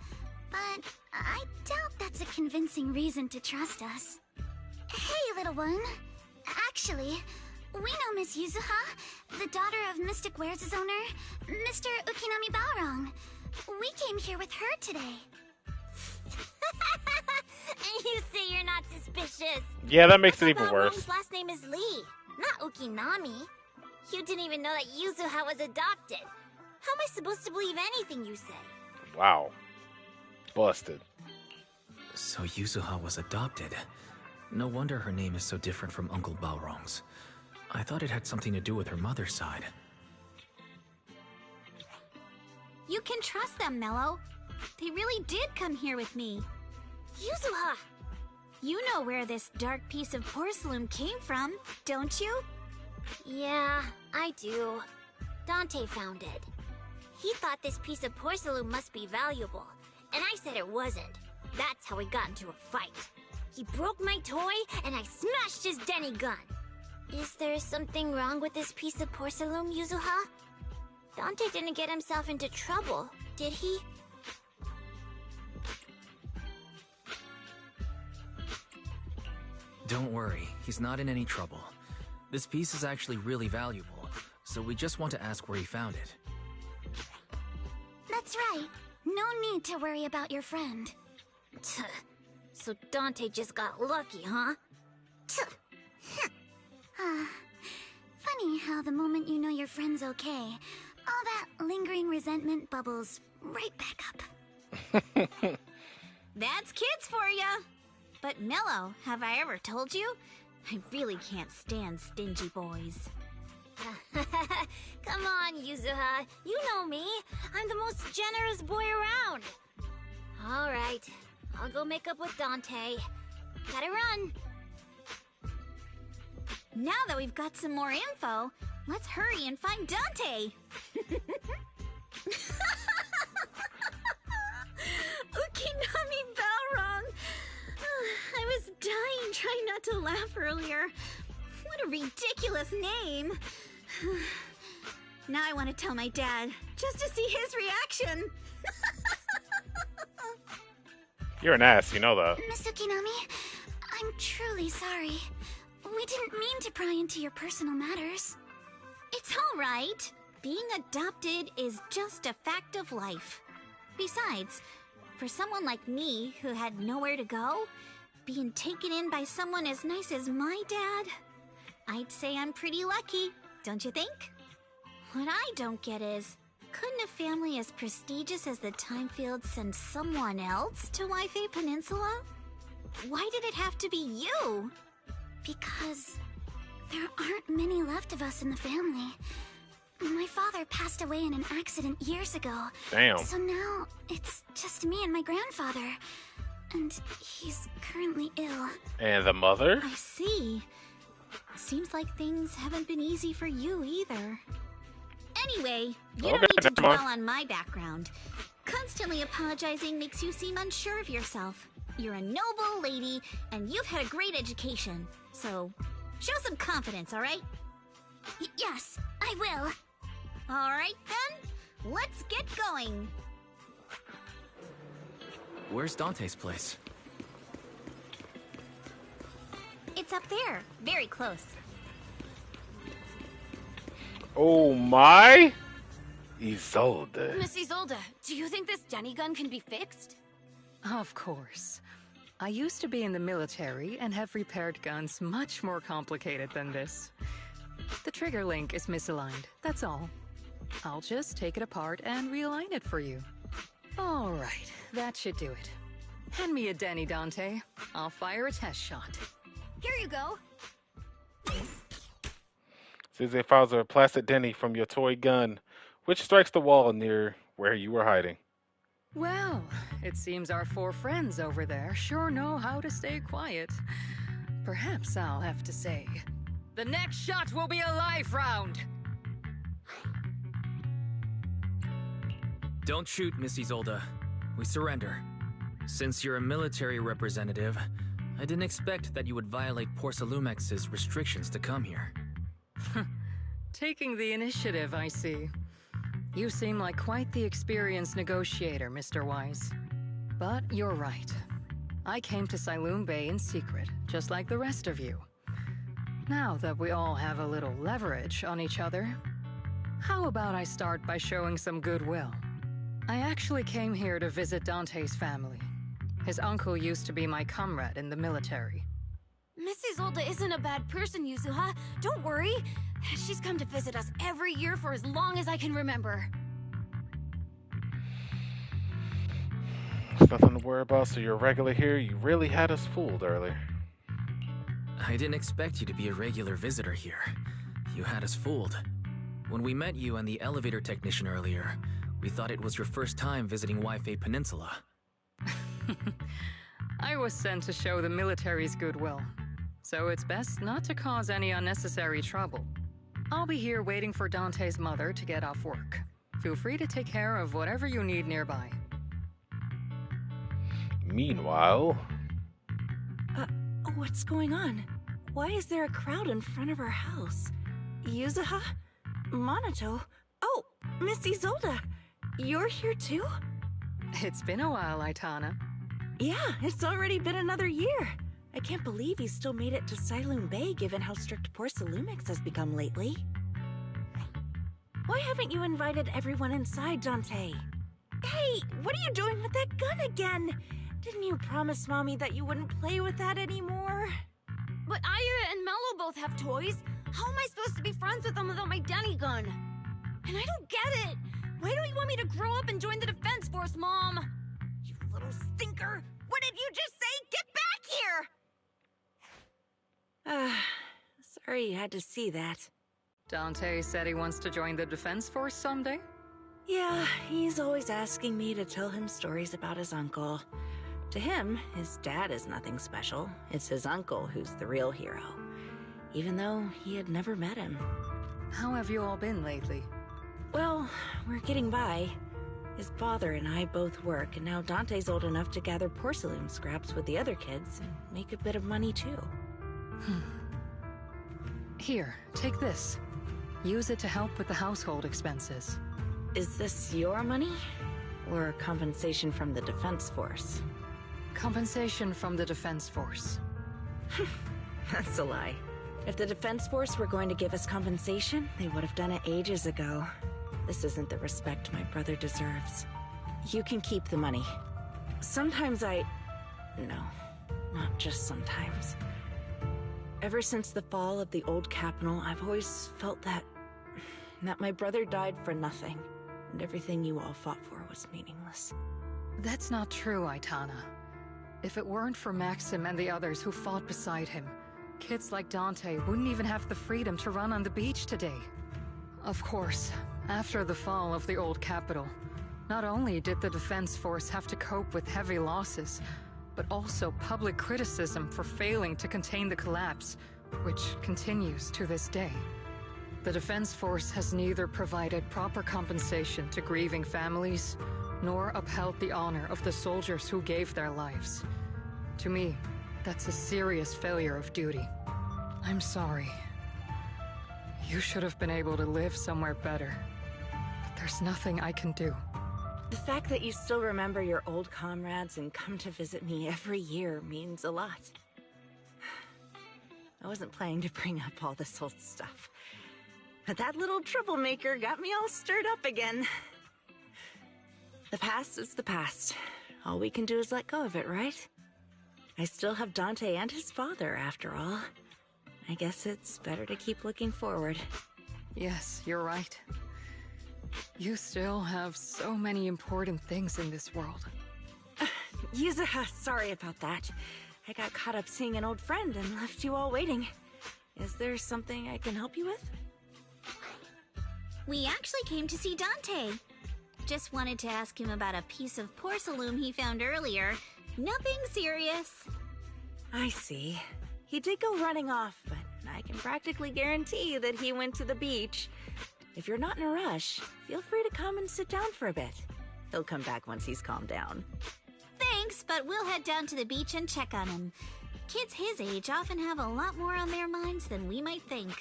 But I doubt that's a convincing reason to trust us. Hey, little one. Actually, we know Miss Yuzuha, the daughter of Mystic Wares' owner, Mr. Ukinami Balrong. We came here with her today. And you say you're not suspicious. Yeah, that makes it even worse. Balrong's last name is Lee, not Ukinami. You didn't even know that Yuzuha was adopted. How am I supposed to believe anything you say? Wow. Busted. So Yuzuha was adopted. No wonder her name is so different from Uncle Balrong's. I thought it had something to do with her mother's side. You can trust them, Mello. They really did come here with me. Yuzuha! You know where this dark piece of porcelain came from, don't you? Yeah, I do. Dante found it. He thought this piece of porcelain must be valuable, and I said it wasn't. That's how we got into a fight. He broke my toy, and I smashed his Denny gun. Is there something wrong with this piece of porcelain, Yuzuha? Dante didn't get himself into trouble, did he? Don't worry, he's not in any trouble. This piece is actually really valuable, so we just want to ask where he found it. That's right. No need to worry about your friend. So Dante just got lucky, huh? Funny how the moment you know your friend's okay, all that lingering resentment bubbles right back up. That's kids for ya! But Mello, have I ever told you? I really can't stand stingy boys. Come on, Yuzuha. You know me. I'm the most generous boy around. All right. I'll go make up with Dante. Gotta run. Now that we've got some more info, let's hurry and find Dante. Ukinami Balrong. I was dying trying not to laugh earlier. What a ridiculous name. Now I want to tell my dad, just to see his reaction. You're an ass, you know that. Miss Ukinami, I'm truly sorry. We didn't mean to pry into your personal matters. It's all right. Being adopted is just a fact of life. Besides, for someone like me who had nowhere to go, being taken in by someone as nice as my dad, I'd say I'm pretty lucky, don't you think? What I don't get is, couldn't a family as prestigious as the Timefields send someone else to Waifei Peninsula? Why did it have to be you? Because there aren't many left of us in the family. My father passed away in an accident years ago. Damn. So now it's just me and my grandfather. And he's currently ill. And the mother? I see. Seems like things haven't been easy for you either. Anyway, you don't need to dwell on my background. Constantly apologizing makes you seem unsure of yourself. You're a noble lady, and you've had a great education. So, show some confidence, alright? Yes, I will. Alright then, let's get going. Where's Dante's place? It's up there, very close. Oh my! Isolde. Miss Isolde, do you think this Denny gun can be fixed? Of course. I used to be in the military and have repaired guns much more complicated than this. The trigger link is misaligned, that's all. I'll just take it apart and realign it for you. All right, that should do it. Hand me a Denny, Dante. I'll fire a test shot. Here you go. CZ files a plastic Denny from your toy gun, which strikes the wall near where you were hiding. Well, it seems our four friends over there sure know how to stay quiet. Perhaps I'll have to say, the next shot will be a live round. Don't shoot, Miss Isolde. We surrender. Since you're a military representative, I didn't expect that you would violate Porcelumex's restrictions to come here. Taking the initiative, I see. You seem like quite the experienced negotiator, Mr. Wise. But you're right. I came to Siloon Bay in secret, just like the rest of you. Now that we all have a little leverage on each other, how about I start by showing some goodwill? I actually came here to visit Dante's family. His uncle used to be my comrade in the military. Miss Isolde isn't a bad person, Yuzuha. Don't worry. She's come to visit us every year for as long as I can remember. There's nothing to worry about, so you're regular here. You really had us fooled earlier. I didn't expect you to be a regular visitor here. You had us fooled. When we met you and the elevator technician earlier, we thought it was your first time visiting Waifei Peninsula. I was sent to show the military's goodwill, so it's best not to cause any unnecessary trouble. I'll be here waiting for Dante's mother to get off work. Feel free to take care of whatever you need nearby. Meanwhile... What's going on? Why is there a crowd in front of our house? Yuzuha? Monato? Oh, Miss Isolde! You're here too? It's been a while, Aitana. Yeah, it's already been another year. I can't believe you still made it to Siloon Bay given how strict Porcelumix has become lately. Why haven't you invited everyone inside, Dante? Hey, what are you doing with that gun again? Didn't you promise Mommy that you wouldn't play with that anymore? But Aya and Mello both have toys. How am I supposed to be friends with them without my Denny gun? And I don't get it. Why don't you want me to grow up and join the Defense Force, Mom? You little stinker! What did you just say? Get back here! Sorry you had to see that. Dante said he wants to join the Defense Force someday? Yeah, he's always asking me to tell him stories about his uncle. To him, his dad is nothing special. It's his uncle who's the real hero. Even though he had never met him. How have you all been lately? Well, we're getting by. His father and I both work, and now Dante's old enough to gather porcelain scraps with the other kids and make a bit of money too. Here, take this. Use it to help with the household expenses. Is this your money? Or compensation from the Defense Force? Compensation from the Defense Force. That's a lie. If the Defense Force were going to give us compensation, they would have done it ages ago. This isn't the respect my brother deserves. You can keep the money. Sometimes No, not just sometimes. Ever since the fall of the old capital, I've always felt that my brother died for nothing, and everything you all fought for was meaningless. That's not true, Aitana. If it weren't for Maxim and the others who fought beside him, kids like Dante wouldn't even have the freedom to run on the beach today. Of course, after the fall of the old capital, not only did the Defense Force have to cope with heavy losses, but also public criticism for failing to contain the collapse, which continues to this day. The Defense Force has neither provided proper compensation to grieving families, nor upheld the honor of the soldiers who gave their lives. To me, that's a serious failure of duty. I'm sorry. You should have been able to live somewhere better. But there's nothing I can do. The fact that you still remember your old comrades and come to visit me every year means a lot. I wasn't planning to bring up all this old stuff, but that little troublemaker got me all stirred up again. The past is the past. All we can do is let go of it, right? I still have Dante and his father, after all. I guess it's better to keep looking forward. Yes, you're right. You still have so many important things in this world. Yuzuha, sorry about that. I got caught up seeing an old friend and left you all waiting. Is there something I can help you with? We actually came to see Dante. Just wanted to ask him about a piece of porcelain he found earlier. Nothing serious. I see. He did go running off, but I can practically guarantee that he went to the beach. If you're not in a rush, feel free to come and sit down for a bit. He'll come back once he's calmed down. Thanks, but we'll head down to the beach and check on him. Kids his age often have a lot more on their minds than we might think.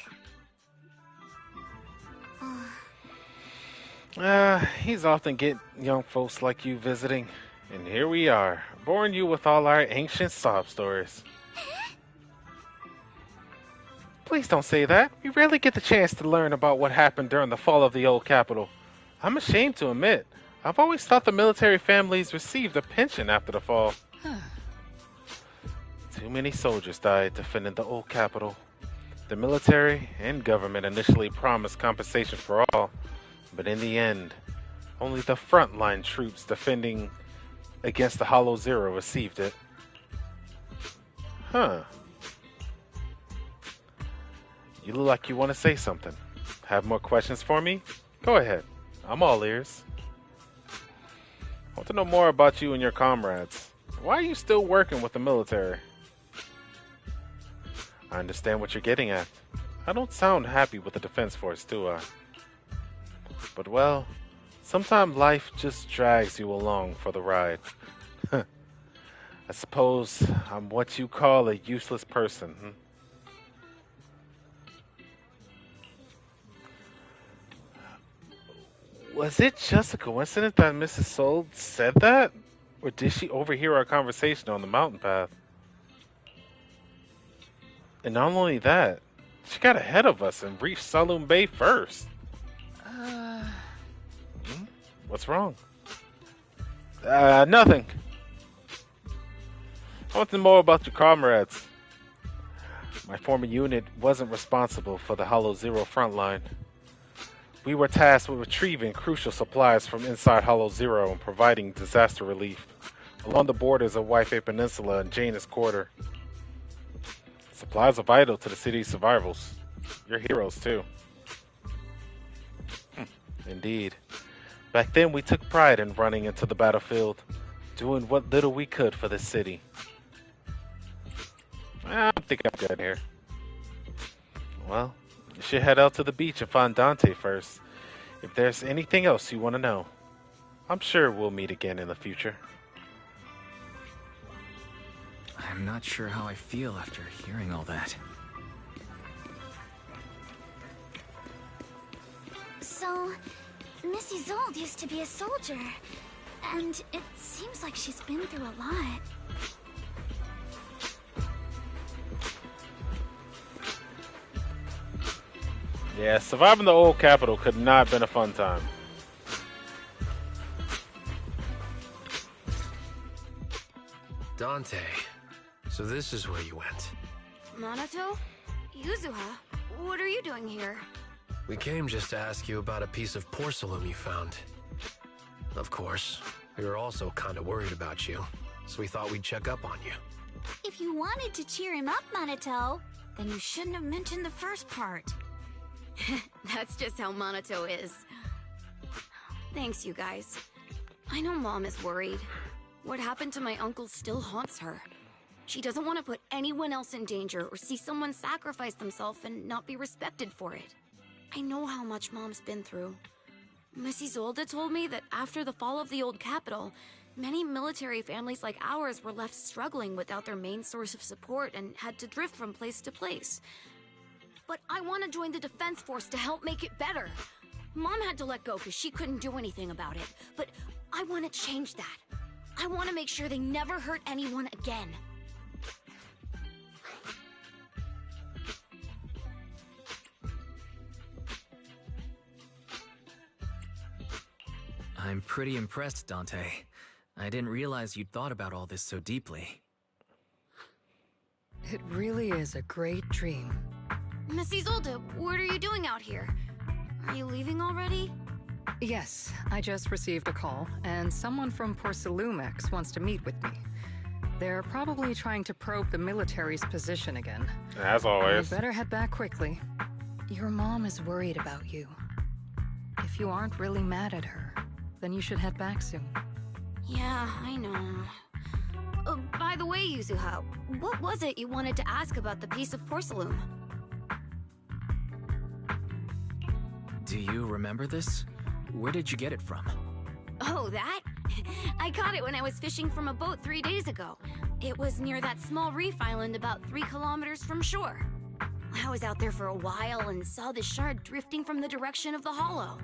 He's often get young folks like you visiting. And here we are, boring you with all our ancient sob stories. Please don't say that. We rarely get the chance to learn about what happened during the fall of the old capital. I'm ashamed to admit, I've always thought the military families received a pension after the fall. Too many soldiers died defending the old capital. The military and government initially promised compensation for all, but in the end, only the frontline troops defending against the Hollow Zero received it. You look like you want to say something. Have more questions for me? Go ahead. I'm all ears. I want to know more about you and your comrades. Why are you still working with the military? I understand what you're getting at. I don't sound happy with the Defense Force, do I? But well, sometimes life just drags you along for the ride. I suppose I'm what you call a useless person. Was it just a coincidence that Mrs. Soul said that? Or did she overhear our conversation on the mountain path? And not only that, she got ahead of us and reached Saloon Bay first. What's wrong? Nothing. I want to know more about your comrades. My former unit wasn't responsible for the Hollow Zero frontline. We were tasked with retrieving crucial supplies from inside Hollow Zero and providing disaster relief along the borders of Wi-Fi Peninsula and Janus Quarter. Supplies are vital to the city's survivals. You're heroes, too. Indeed. Back then, we took pride in running into the battlefield, doing what little we could for the city. I think I'm good here. Well, you should head out to the beach and find Dante first. If there's anything else you want to know, I'm sure we'll meet again in the future. I'm not sure how I feel after hearing all that. So, Missy Zold used to be a soldier, and it seems like she's been through a lot. Yeah, surviving the old capital could not have been a fun time. Dante, so this is where you went. Minato? Yuzuha? What are you doing here? We came just to ask you about a piece of porcelain you found. Of course, we were also kind of worried about you, so we thought we'd check up on you. If you wanted to cheer him up, Minato, then you shouldn't have mentioned the first part. That's just how Monato is. Thanks, you guys. I know Mom is worried. What happened to my uncle still haunts her. She doesn't want to put anyone else in danger or see someone sacrifice themselves and not be respected for it. I know how much Mom's been through. Miss Isolde told me that after the fall of the old capital, many military families like ours were left struggling without their main source of support and had to drift from place to place. But I want to join the defense force to help make it better. Mom had to let go because she couldn't do anything about it, but I want to change that. I want to make sure they never hurt anyone again. I'm pretty impressed, Dante. I didn't realize you'd thought about all this so deeply. It really is a great dream. Miss Isolde, what are you doing out here? Are you leaving already? Yes, I just received a call, and someone from Porcelumex wants to meet with me. They're probably trying to probe the military's position again. As always. I better head back quickly. Your mom is worried about you. If you aren't really mad at her, then you should head back soon. Yeah, I know. By the way, Yuzuha, what was it you wanted to ask about the piece of porcelain? Do you remember this? Where did you get it from? Oh, that? I caught it when I was fishing from a boat 3 days ago. It was near that small reef island about 3 kilometers from shore. I was out there for a while and saw the shard drifting from the direction of the hollow.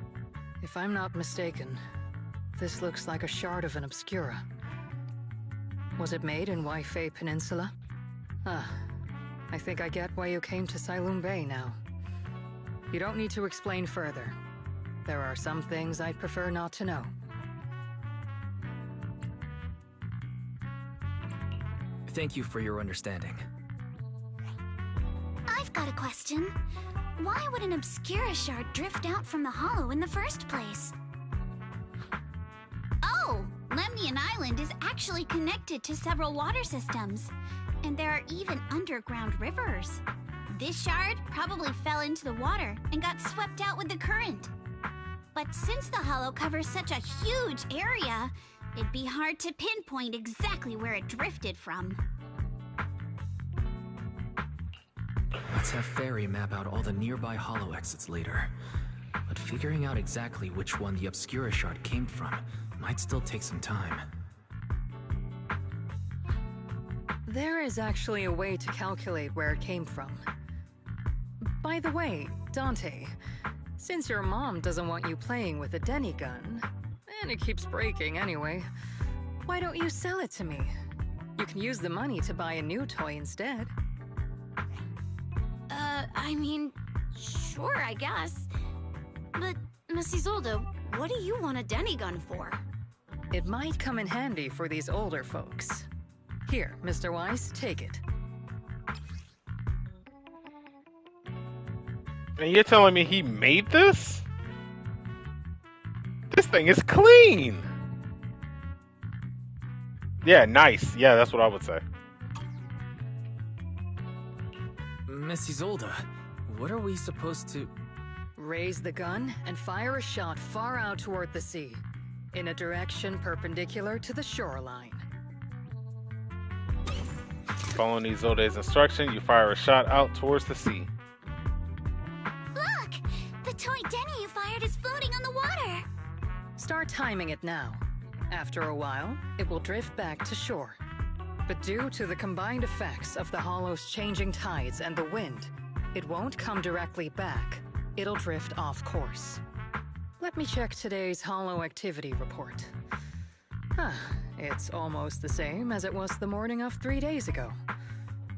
If I'm not mistaken, this looks like a shard of an Obscura. Was it made in Waifei Peninsula? Ah, I think I get why you came to Silum Bay now. You don't need to explain further. There are some things I'd prefer not to know. Thank you for your understanding. I've got a question. Why would an Obscura shard drift out from the hollow in the first place? Oh, Lemnian Island is actually connected to several water systems. And there are even underground rivers. This shard probably fell into the water and got swept out with the current. But since the hollow covers such a huge area, it'd be hard to pinpoint exactly where it drifted from. Let's have Fairy map out all the nearby hollow exits later. But figuring out exactly which one the Obscura shard came from might still take some time. There is actually a way to calculate where it came from. By the way, Dante, since your mom doesn't want you playing with a Denny gun, and it keeps breaking anyway, why don't you sell it to me? You can use the money to buy a new toy instead. I mean, sure, I guess. But, Miss Isolde, what do you want a Denny gun for? It might come in handy for these older folks. Here, Mr. Weiss, take it. And you're telling me he made this? This thing is clean! Yeah, nice. Yeah, that's what I would say. Miss Isolde, what are we supposed to... Raise the gun and fire a shot far out toward the sea, in a direction perpendicular to the shoreline. Following Isolde's instruction, you fire a shot out towards the sea. Look! The toy Denny you fired is floating on the water! Start timing it now. After a while, it will drift back to shore. But due to the combined effects of the hollow's changing tides and the wind, it won't come directly back. It'll drift off course. Let me check today's hollow activity report. It's almost the same as it was the morning of 3 days ago.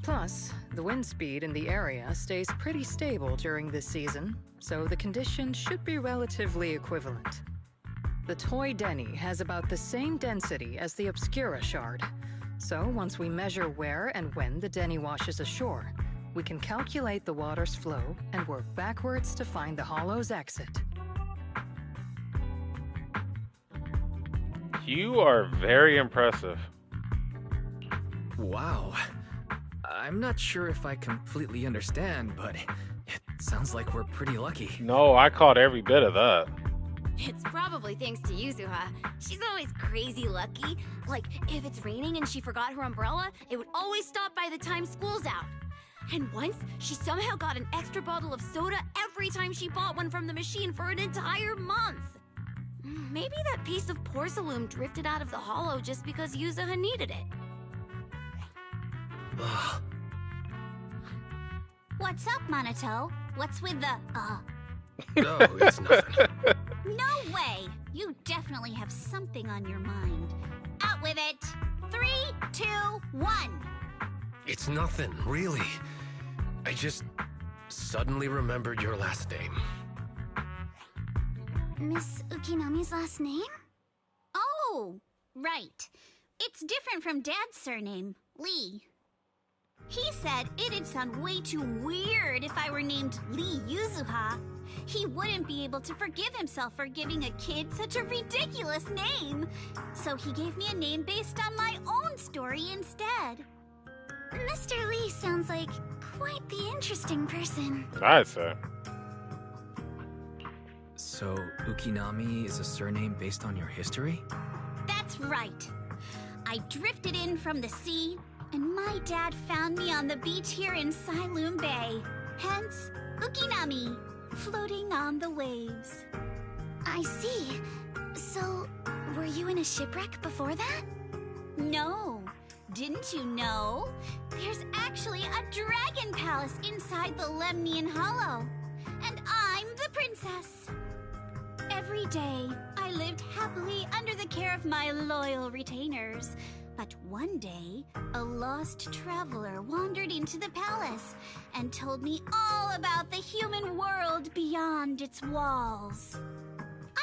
Plus, the wind speed in the area stays pretty stable during this season, so the conditions should be relatively equivalent. The toy Denny has about the same density as the Obscura shard, so once we measure where and when the Denny washes ashore, we can calculate the water's flow and work backwards to find the hollow's exit. You are very impressive. Wow. I'm not sure if I completely understand, but it Sounds like we're pretty lucky. No, I caught every bit of that. It's probably thanks to Yuzuha. She's always crazy lucky. Like, if it's raining and she forgot her umbrella, it would always stop by the time school's out. And once, she somehow got an extra bottle of soda every time she bought one from the machine for an entire month. Maybe that piece of porcelain drifted out of the hollow just because Yuzuha needed it. What's up, Monato? What's with the, No, it's nothing. No way! You definitely have something on your mind. Out with it! 3, 2, 1! It's nothing, really. I just suddenly remembered your last name. Miss Ukinami's last name? Oh, right. It's different from Dad's surname, Lee. He said it'd sound way too weird if I were named Lee Yuzuha. He wouldn't be able to forgive himself for giving a kid such a ridiculous name. So he gave me a name based on my own story instead. Mr. Lee sounds like quite the interesting person. I'd say. So, Ukinami is a surname based on your history? That's right. I drifted in from the sea, and my dad found me on the beach here in Sailoon Bay. Hence, Ukinami, floating on the waves. I see. So, were you in a shipwreck before that? No. Didn't you know? There's actually a dragon palace inside the Lemnian Hollow. And I'm the princess. Every day, I lived happily under the care of my loyal retainers. But one day, a lost traveler wandered into the palace and told me all about the human world beyond its walls.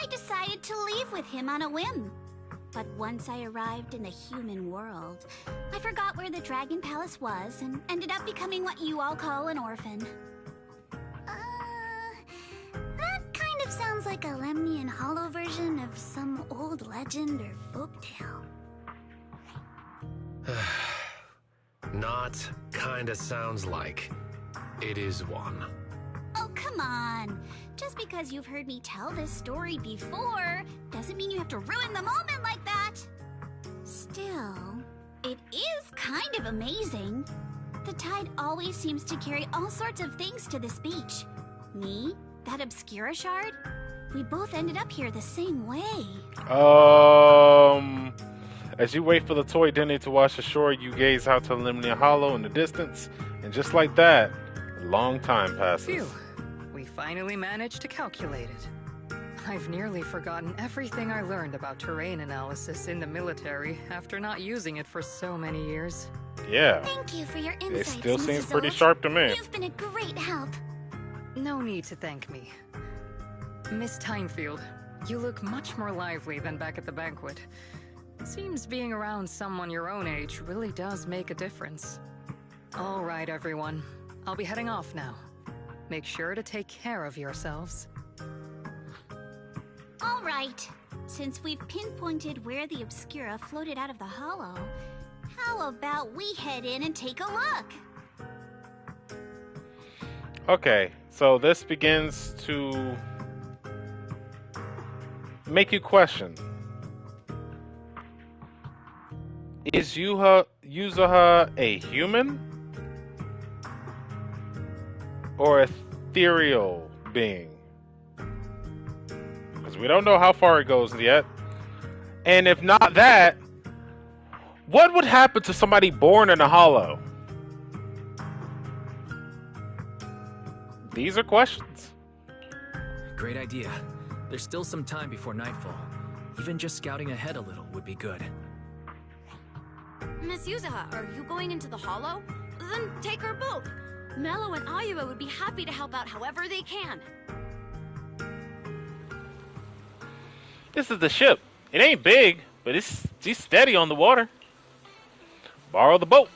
I decided to leave with him on a whim. But once I arrived in the human world, I forgot where the Dragon Palace was and ended up becoming what you all call an orphan. That kind of sounds like a Lemnian Hollow version of some old legend or folktale. Not kinda sounds like. It is one. Oh, come on. Just because you've heard me tell this story before doesn't mean you have to ruin the moment like that. Still, it is kind of amazing. The tide always seems to carry all sorts of things to this beach. Me, that Obscura shard, we both ended up here the same way. As you wait for the toy Denny to wash ashore, you gaze out to Lemnian Hollow in the distance, and just like that, a long time passes. Phew. We finally managed to calculate it. I've nearly forgotten everything I learned about terrain analysis in the military after not using it for so many years. Yeah. Thank you for your insights, It still seems Mrs. pretty Old. sharp to me. You've been a great help. No need to thank me. Miss Timefield, you look much more lively than back at the banquet. Seems being around someone your own age really does make a difference. All right, everyone. I'll be heading off now. Make sure to take care of yourselves. All right. Since we've pinpointed where the Obscura floated out of the hollow, how about we head in and take a look? Okay, so this begins to make you question. Is Yuzuha a human? Or ethereal being? Because we don't know how far it goes yet. And if not that, what would happen to somebody born in a hollow? These are questions. Great idea. There's still some time before nightfall. Even just scouting ahead a little would be good. Miss Yuzuha, are you going into the hollow? Then take her both. Mello and Ayuba would be happy to help out however they can. This is the ship. It ain't big, but it's steady on the water. Borrow the boat.